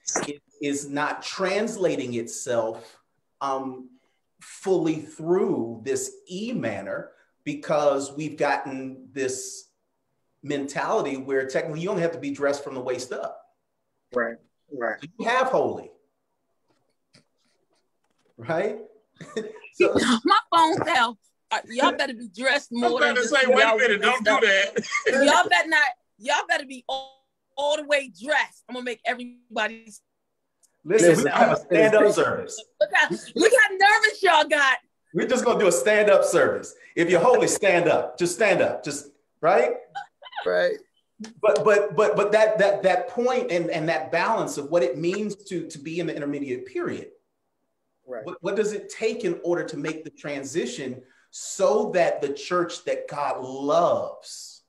is not translating itself fully through this manner, because we've gotten this mentality where technically you only have to be dressed from the waist up. Right. So you have holy. Right? So, my phone fell. Y'all better be dressed more. I'm about to say, wait a minute, don't do that. Y'all better be all the way dressed. I'm gonna make everybody. Listen, we have a stand-up service. Look how nervous y'all got. We're just gonna do a stand-up service. If you're holy, stand up. Just stand up. Just right. Right. But that point and that balance of what it means to be in the intermediate period. Right. What does it take in order to make the transition so that the church that God loves,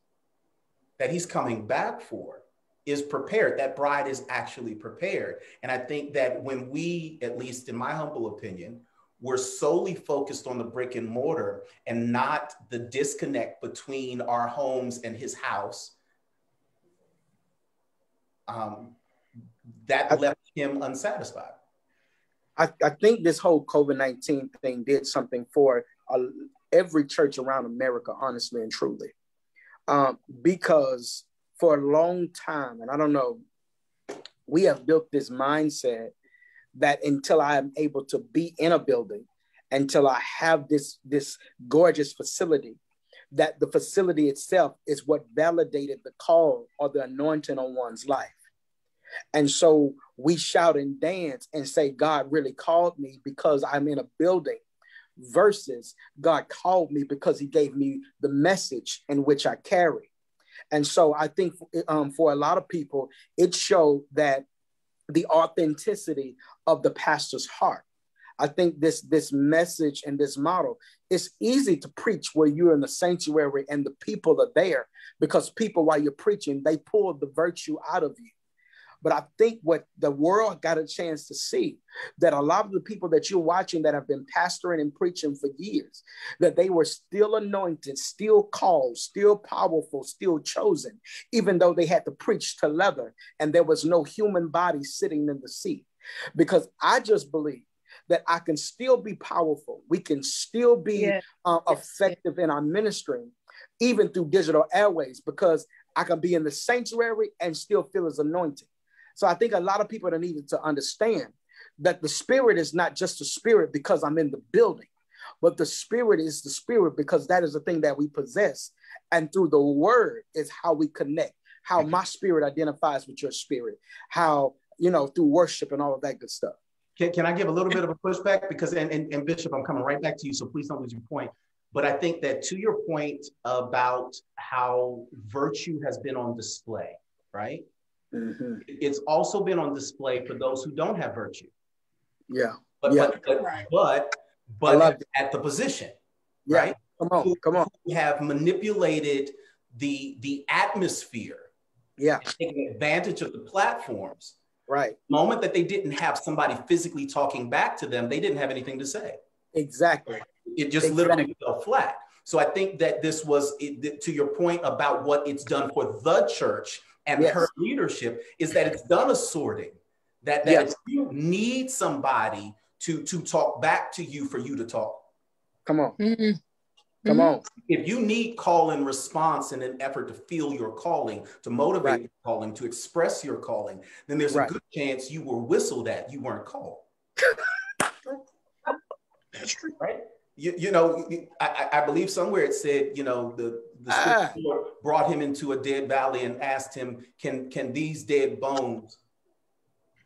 that he's coming back for, is prepared, that bride is actually prepared? And I think that when we, at least in my humble opinion, we're solely focused on the brick and mortar and not the disconnect between our homes and his house, that left him unsatisfied. I think this whole COVID-19 thing did something for every church around America, honestly and truly. Because for a long time, and I don't know, we have built this mindset that until I am able to be in a building, until I have this gorgeous facility, that the facility itself is what validated the call or the anointing on one's life. And so we shout and dance and say, God really called me because I'm in a building, versus God called me because he gave me the message in which I carry. And so I think for a lot of people, it showed that the authenticity of the pastor's heart. I think this message and this model, it's easy to preach where you're in the sanctuary and the people are there, because people, while you're preaching, they pull the virtue out of you. But I think what the world got a chance to see, that a lot of the people that you're watching that have been pastoring and preaching for years, that they were still anointed, still called, still powerful, still chosen, even though they had to preach to leather and there was no human body sitting in the seat. Because I just believe that I can still be powerful. We can still be effective in our ministry, even through digital airways, because I can be in the sanctuary and still feel as anointed. So I think a lot of people are needed to understand that the spirit is not just a spirit because I'm in the building, but the spirit is the spirit because that is the thing that we possess. And through the word is how we connect, how my spirit identifies with your spirit, how, through worship and all of that good stuff. Can I give a little bit of a pushback? Because, and Bishop, I'm coming right back to you, so please don't lose your point. But I think that to your point about how virtue has been on display, right? Mm-hmm. It's also been on display for those who don't have virtue. Yeah. But at the position, right? Come on. Who have manipulated the atmosphere. Yeah. And taking advantage of the platforms. Right. The moment that they didn't have somebody physically talking back to them, they didn't have anything to say. Exactly. It just literally fell flat. So I think that this was, to your point about what it's done for the church and her leadership, is that it's done a sorting. That if you need somebody to talk back to you for you to talk. Come on. Mm-hmm. Come on. If you need call and response in an effort to feel your calling, to motivate your calling, to express your calling, then there's a good chance you were whistled at, you weren't called. That's true. Right? You know, I believe somewhere it said, you know, the scripture brought him into a dead valley and asked him, can these dead bones,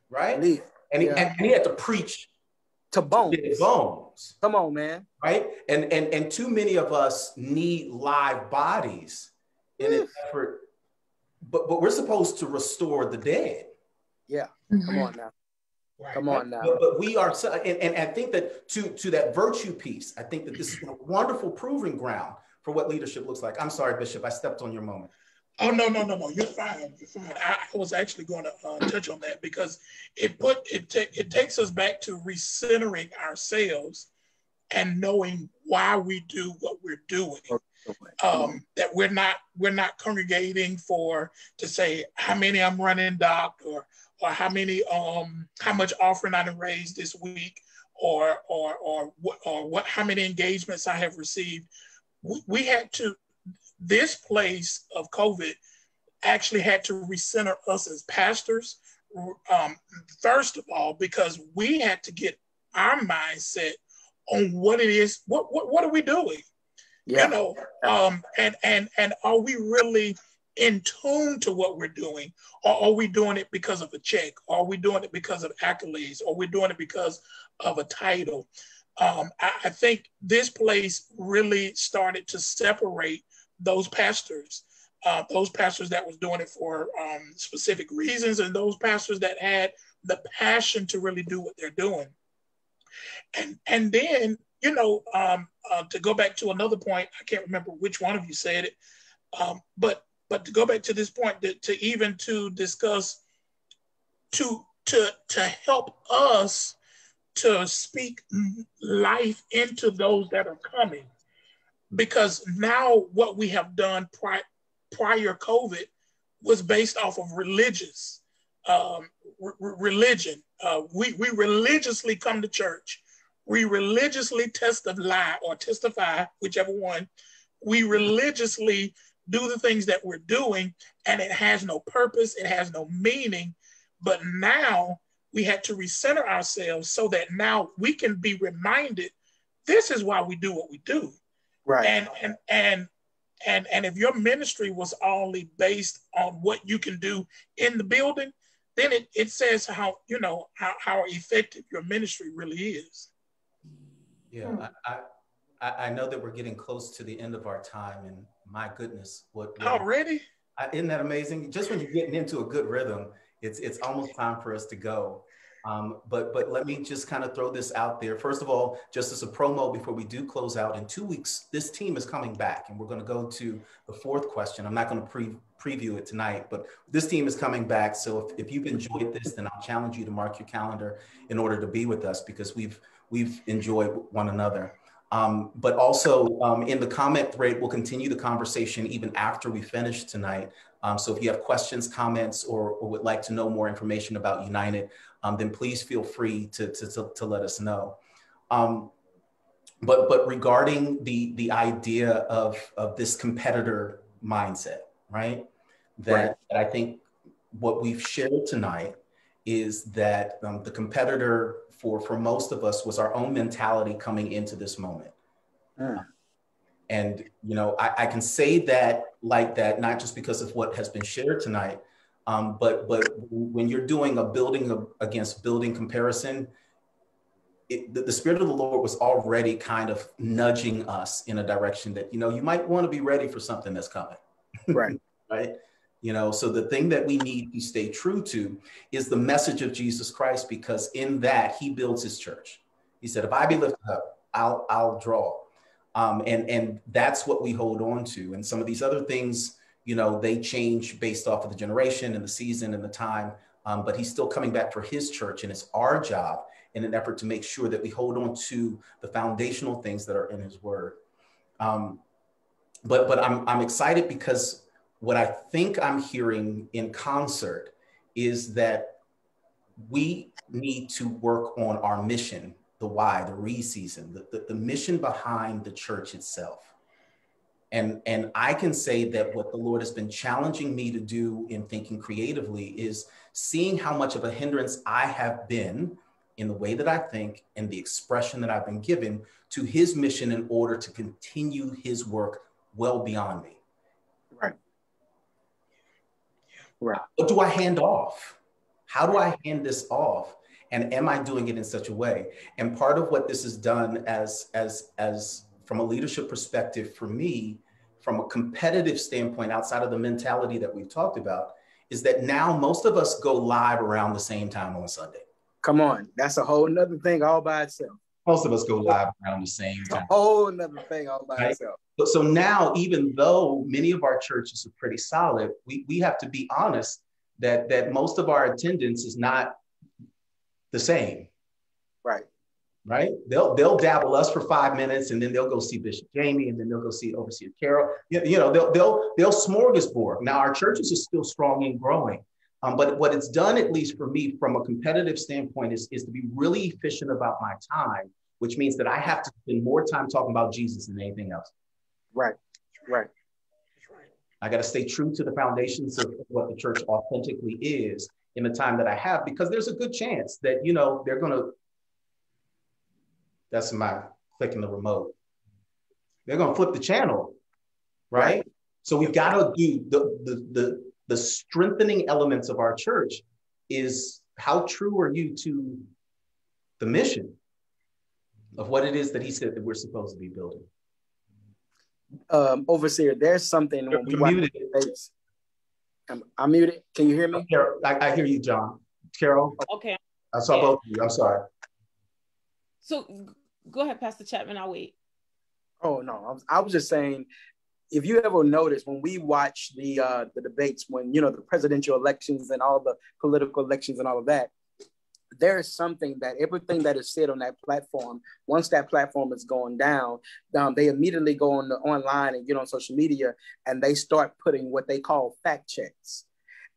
right? Leave. And he had to preach to bones. Dead bones. Come on, man. Right? And too many of us need live bodies in an effort, but we're supposed to restore the dead. Yeah. Come on now. Come on now. But we are, and I think that to that virtue piece, I think that this is a wonderful proving ground for what leadership looks like. I'm sorry, Bishop, I stepped on your moment. Oh, no. You're fine. You're fine. I was actually going to touch on that because it takes us back to recentering ourselves and knowing why we do what we're doing. That we're not congregating to say how many I'm running, doc, or how much offering I done raised this week, or what how many engagements I have received. We had to, this place of COVID actually had to recenter us as pastors, first of all, because we had to get our mindset on what it is, what are we doing? Yeah. You know, and are we really in tune to what we're doing? Or are we doing it because of a check? Or are we doing it because of accolades? Or are we doing it because of a title? I think this place really started to separate those pastors that was doing it for specific reasons, and those pastors that had the passion to really do what they're doing. And then, you know, to go back to another point, I can't remember which one of you said it, but to go back to this point, to discuss, to help us to speak life into those that are coming, because now what we have done prior COVID was based off of religion. We religiously come to church. We religiously testify, whichever one. We religiously do the things that we're doing, and it has no purpose, it has no meaning. But now we had to recenter ourselves so that now we can be reminded, this is why we do what we do. Right. And if your ministry was only based on what you can do in the building, then it says how effective your ministry really is. Yeah, I know that we're getting close to the end of our time, and my goodness, what already? Isn't that amazing? Just when you're getting into a good rhythm, it's almost time for us to go. But let me just kind of throw this out there. First of all, just as a promo before we do close out, in 2 weeks, this team is coming back, and we're going to go to the fourth question. I'm not going to preview it tonight, but this team is coming back. So if you've enjoyed this, then I'll challenge you to mark your calendar in order to be with us, because we've enjoyed one another. But also in the comment thread, we'll continue the conversation even after we finish tonight. So if you have questions, comments, or would like to know more information about United, then please feel free to let us know. But regarding the idea of this competitor mindset, right? That I think what we've shared tonight is that the competitor for most of us was our own mentality coming into this moment. And, you know, I can say that like that, not just because of what has been shared tonight, but when you're doing a building against building comparison, the Spirit of the Lord was already kind of nudging us in a direction that, you know, you might want to be ready for something that's coming. Right. Right. You know, so the thing that we need to stay true to is the message of Jesus Christ, because in that he builds his church. He said, if I be lifted up, I'll draw. And that's what we hold on to. And some of these other things, you know, they change based off of the generation and the season and the time. but he's still coming back for his church, and it's our job in an effort to make sure that we hold on to the foundational things that are in his word. But I'm excited because what I think I'm hearing in concert is that we need to work on our mission, the why, the re-season, the mission behind the church itself. And I can say that what the Lord has been challenging me to do in thinking creatively is seeing how much of a hindrance I have been in the way that I think and the expression that I've been given to his mission in order to continue his work well beyond me. Right. Right. What do I hand off? How do I hand this off? And am I doing it in such a way? And part of what this has done as from a leadership perspective for me, from a competitive standpoint, outside of the mentality that we've talked about, is that now most of us go live around the same time on Sunday. Come on. That's a whole nother thing all by itself. Most of us go live around the same time. A whole nother thing all by itself. So now, even though many of our churches are pretty solid, we have to be honest that most of our attendance is not the same. Right? They'll dabble us for 5 minutes, and then they'll go see Bishop Jamie, and then they'll go see Overseer Carol. You know, they'll smorgasbord. Now our churches are still strong and growing, but what it's done, at least for me, from a competitive standpoint, is to be really efficient about my time, which means that I have to spend more time talking about Jesus than anything else. Right. I got to stay true to the foundations of what the church authentically is in the time that I have, because there's a good chance that, you know, they're going to, that's my clicking the remote, they're going to flip the channel, right? So we've got to do the strengthening elements of our church is how true are you to the mission of what it is that he said that we're supposed to be building. Overseer, there's something when we watch debates. I'm muted. Can you hear me? I hear you, John. Carol? Okay. I saw both of you. I'm sorry. So go ahead, Pastor Chatman. I'll wait. Oh, no. I was just saying, if you ever notice when we watch the debates, when, you know, the presidential elections and all the political elections and all of that, there is something that everything that is said on that platform, once that platform is going down, they immediately go online and get on social media, and they start putting what they call fact checks.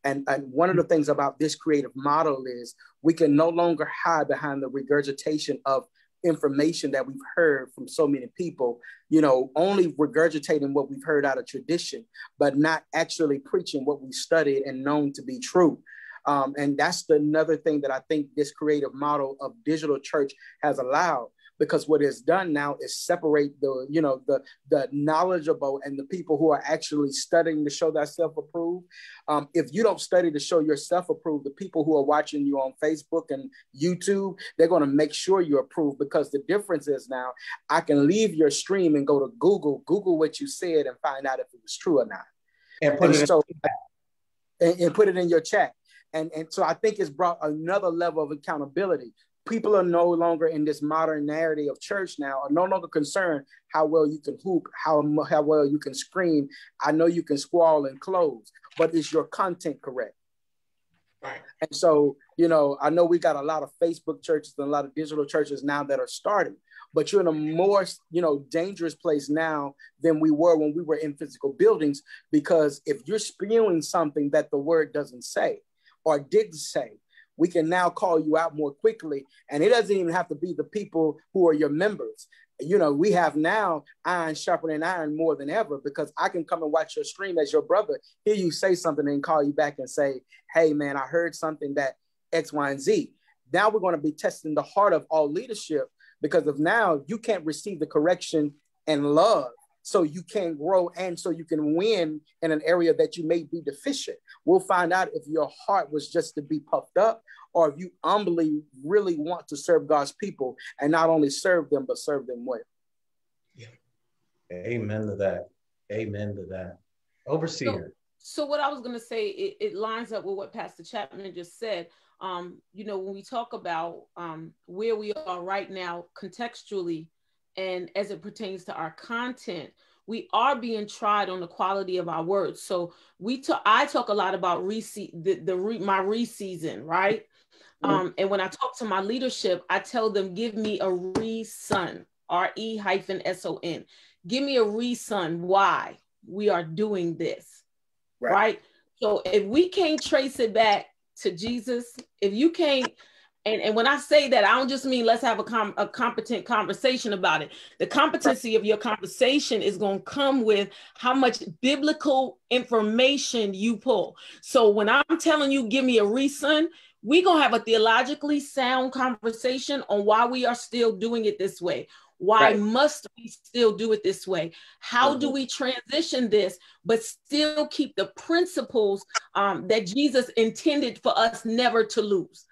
And one of the things about this creative model is we can no longer hide behind the regurgitation of information that we've heard from so many people, you know, only regurgitating what we've heard out of tradition, but not actually preaching what we studied and known to be true. And that's another thing that I think this creative model of digital church has allowed, because what it's done now is separate the knowledgeable and the people who are actually studying to show that self-approved. If you don't study to show yourself approved, the people who are watching you on Facebook and YouTube, they're going to make sure you're approved, because the difference is now I can leave your stream and go to Google what you said and find out if it was true or not. And put it in your chat. And so I think it's brought another level of accountability. People are no longer in this modern narrative of church now, are no longer concerned how well you can hoop, how well you can scream. I know you can squall and close, but is your content correct? Right. And so, you know, I know we got a lot of Facebook churches and a lot of digital churches now that are starting, but you're in a more, you know, dangerous place now than we were when we were in physical buildings, because if you're spewing something that the word doesn't say or didn't say, we can now call you out more quickly. And it doesn't even have to be the people who are your members. You know, we have now iron sharpening iron more than ever, because I can come and watch your stream as your brother, hear you say something and call you back and say, hey man, I heard something that X, Y, and Z. Now we're going to be testing the heart of all leadership, because of now you can't receive the correction and love. So you can grow and so you can win in an area that you may be deficient. We'll find out if your heart was just to be puffed up, or if you humbly really want to serve God's people and not only serve them, but serve them well. Yeah. Amen to that. Amen to that. Overseer. So what I was going to say, it lines up with what Pastor Chatman just said. You know, when we talk about where we are right now contextually, and as it pertains to our content, we are being tried on the quality of our words. So I talk a lot about my re-season, right? And when I talk to my leadership, I tell them, give me a reason, RE-SON. Give me a reason why we are doing this, right? So if we can't trace it back to Jesus, if you can't, and when I say that, I don't just mean let's have a competent conversation about it. The competency of your conversation is going to come with how much biblical information you pull. So when I'm telling you, give me a reason, we're going to have a theologically sound conversation on why we are still doing it this way. Why must we still do it this way? How do we transition this, but still keep the principles that Jesus intended for us never to lose?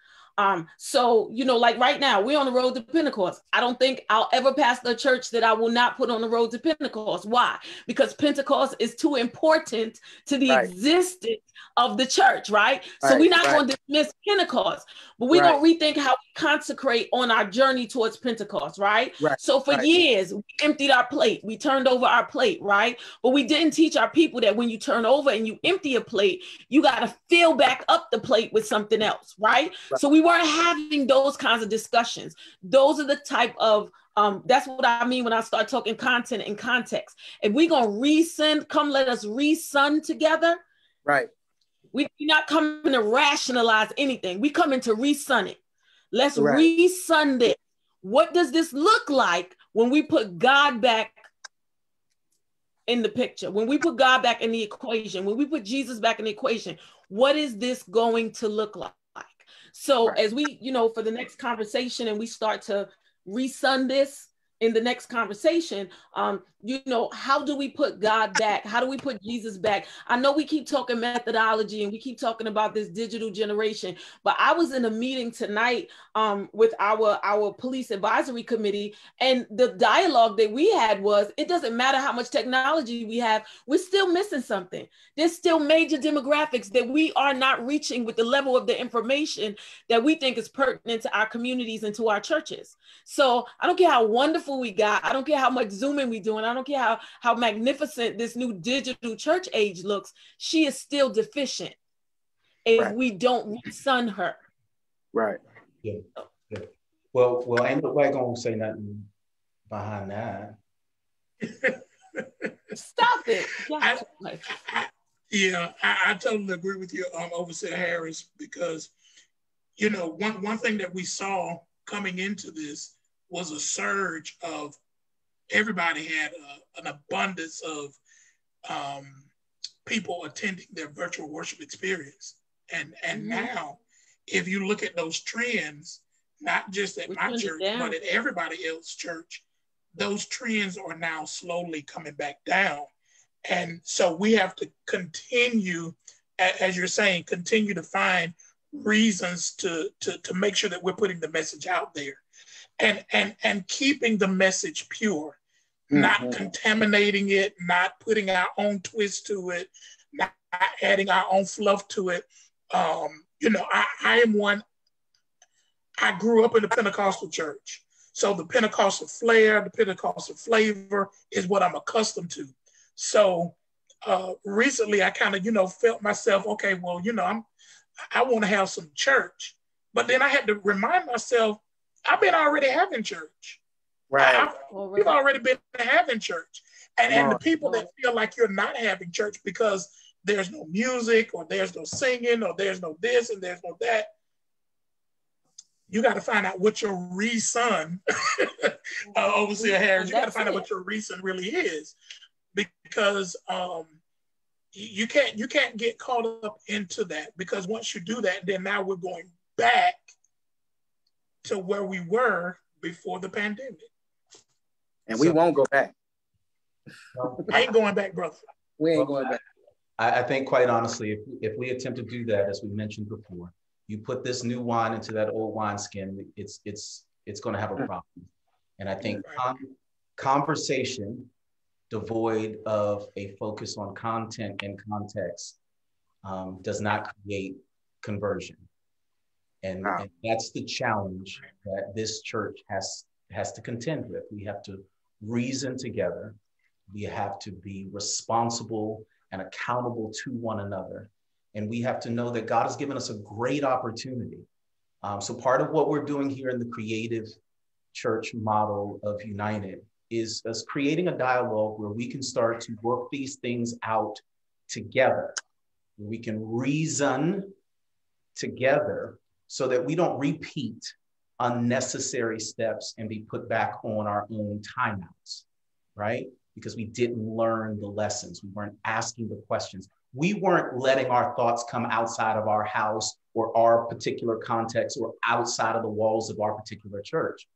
So, like right now, we're on the road to Pentecost. I don't think I'll ever pastor a church that I will not put on the road to Pentecost. Why? Because Pentecost is too important to the existence of the church, right? So we're not going to dismiss Pentecost, but we're going to rethink how we consecrate on our journey towards Pentecost, right? So for years, we emptied our plate. We turned over our plate, right? But we didn't teach our people that when you turn over and you empty a plate, you got to fill back up the plate with something else, right? So we weren't having those kinds of discussions. Those are the type of, that's what I mean when I start talking content and context. If we're going to resend, come let us resun together. Right. We're not coming to rationalize anything. We coming to resun it. Let's resun it. What does this look like when we put God back in the picture? When we put God back in the equation, when we put Jesus back in the equation, what is this going to look like? So as we, for the next conversation and we start to resun this in the next conversation, how do we put God back? How do we put Jesus back? I know we keep talking methodology and we keep talking about this digital generation, but I was in a meeting tonight with our police advisory committee, and the dialogue that we had was, it doesn't matter how much technology we have, we're still missing something. There's still major demographics that we are not reaching with the level of the information that we think is pertinent to our communities and to our churches. So I don't care how wonderful we got. I don't care how much Zooming we doing. I don't care how magnificent this new digital church age looks. She is still deficient if we don't resun her. Right. Yeah. Yeah. Well, ain't nobody gonna say nothing behind that. Stop it. I totally agree with you, Overseer Harris, because one thing that we saw coming into this was a surge of everybody had an abundance of people attending their virtual worship experience. And now, if you look at those trends, not just at my church, but at everybody else's church, those trends are now slowly coming back down. And so we have to continue, as you're saying, continue to find reasons to make sure that we're putting the message out there and keeping the message pure, not contaminating it, not putting our own twist to it, not adding our own fluff to it. I am one, I grew up in a Pentecostal church. So the Pentecostal flair, the Pentecostal flavor is what I'm accustomed to. So recently I kind of, felt myself, okay, well, I want to have some church. But then I had to remind myself, I've been already having church. Right. You've already been having church. And the people that feel like you're not having church because there's no music or there's no singing or there's no this and there's no that, you got to find out what your reason, Overseer Harris, you got to find out what your reason really is, because you can't get caught up into that, because once you do that, then now we're going back to where we were before the pandemic. And we won't go back. I ain't going back, brother. We ain't going back. I think, quite honestly, if we attempt to do that, as we mentioned before, you put this new wine into that old wineskin, it's going to have a problem. And I think conversation devoid of a focus on content and context does not create conversion. And that's the challenge that this church has to contend with. We have to reason together We have to be responsible and accountable to one another. And we have to know that God has given us a great opportunity. So part of what we're doing here in the creative church model of United is us creating a dialogue where we can start to work these things out together. We can reason together so that we don't repeat unnecessary steps and be put back on our own timeouts, right? Because we didn't learn the lessons. We weren't asking the questions. We weren't letting our thoughts come outside of our house or our particular context or outside of the walls of our particular church.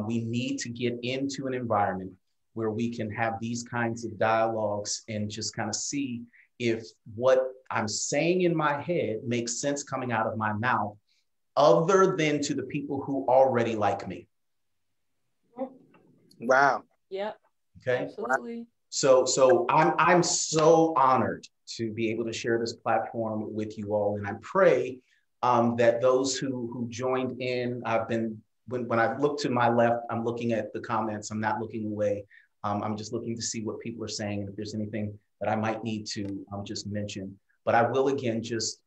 We need to get into an environment where we can have these kinds of dialogues and just kind of see if what I'm saying in my head makes sense coming out of my mouth, other than to the people who already like me. Wow. Yep. Okay. Absolutely. So I'm so honored to be able to share this platform with you all, and I pray that those who joined in, when I look to my left, I'm looking at the comments. I'm not looking away. I'm just looking to see what people are saying, and if there's anything that I might need to just mention. But I will again just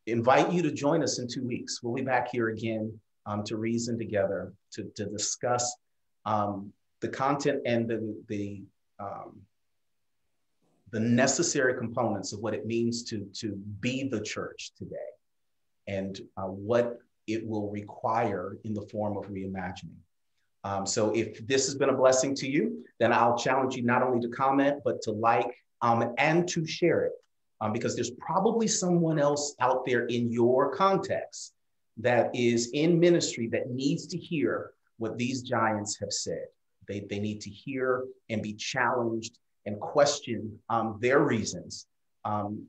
invite you to join us in 2 weeks. We'll be back here again to reason together, to discuss the content and the necessary components of what it means to be the church today, and what it will require in the form of reimagining. So if this has been a blessing to you, then I'll challenge you not only to comment, but to like and to share it, because there's probably someone else out there in your context that is in ministry that needs to hear what these giants have said. They need to hear and be challenged and question their reasons,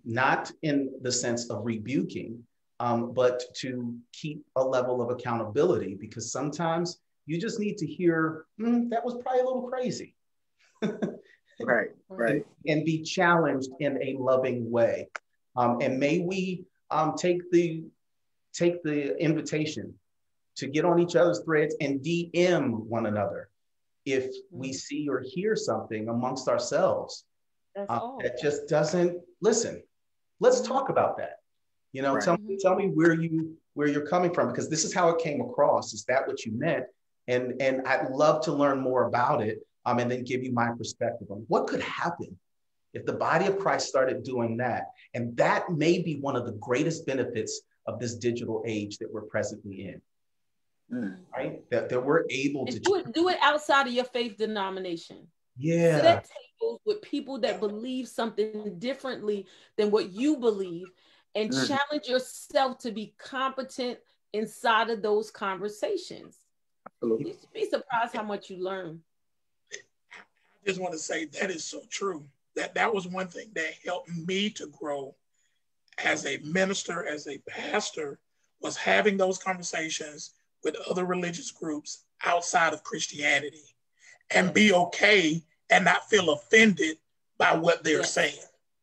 not in the sense of rebuking, but to keep a level of accountability, because sometimes you just need to hear, that was probably a little crazy. Right. And be challenged in a loving way. And may we take the invitation to get on each other's threads and DM one another if we see or hear something amongst ourselves that just doesn't listen. Let's talk about that. You know, tell me where you're coming from, because this is how it came across. Is that what you meant? And I'd love to learn more about it, and then give you my perspective on what could happen if the body of Christ started doing that. And that may be one of the greatest benefits of this digital age that we're presently in. Right? That we're able to do it outside of your faith denomination. Yeah. Sit at tables with people that believe something differently than what you believe, and challenge yourself to be competent inside of those conversations. Absolutely. You'd be surprised how much you learn. I just want to say that is so true. That was one thing that helped me to grow as a minister, as a pastor, was having those conversations with other religious groups outside of Christianity, and be okay and not feel offended by what they're saying.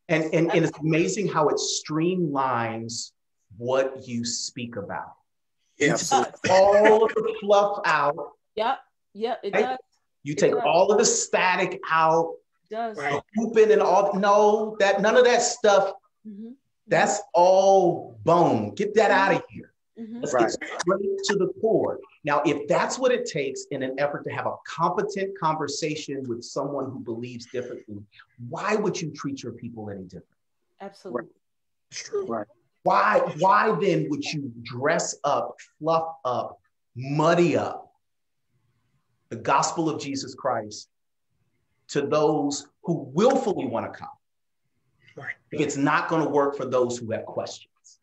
And it's amazing how it streamlines what you speak about. Yes. You take all of the fluff out. Yep, it does. You take all of the static out. It does. Right. Hooping and all. No, none of that stuff. That's all bone. Get that out of here. Let's get straight to the core. Now, if that's what it takes in an effort to have a competent conversation with someone who believes differently, why would you treat your people any different? Absolutely. It's true. Right. Why then would you dress up, fluff up, muddy up the gospel of Jesus Christ to those who willfully want to come? Right. If it's not going to work for those who have questions.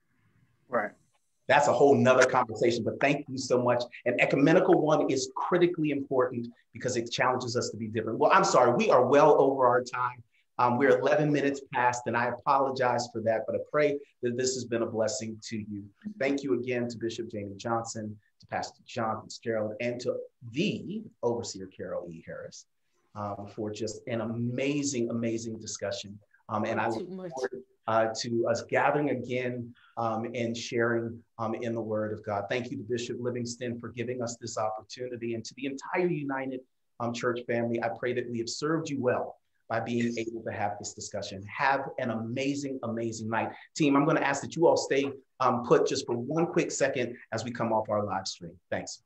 Right. That's a whole nother conversation, but thank you so much. An ecumenical one is critically important because it challenges us to be different. Well, I'm sorry, we are well over our time. We're 11 minutes past, and I apologize for that, but I pray that this has been a blessing to you. Thank you again to Bishop Jamie Johnson, to Pastor John Fitzgerald, and to the Overseer Carol E. Harris for just an amazing, amazing discussion. And I look forward to us gathering again and sharing in the Word of God. Thank you to Bishop Livingston for giving us this opportunity, and to the entire United Church family. I pray that we have served you well by being able to have this discussion. Have an amazing, amazing night. Team, I'm going to ask that you all stay put just for one quick second as we come off our live stream. Thanks.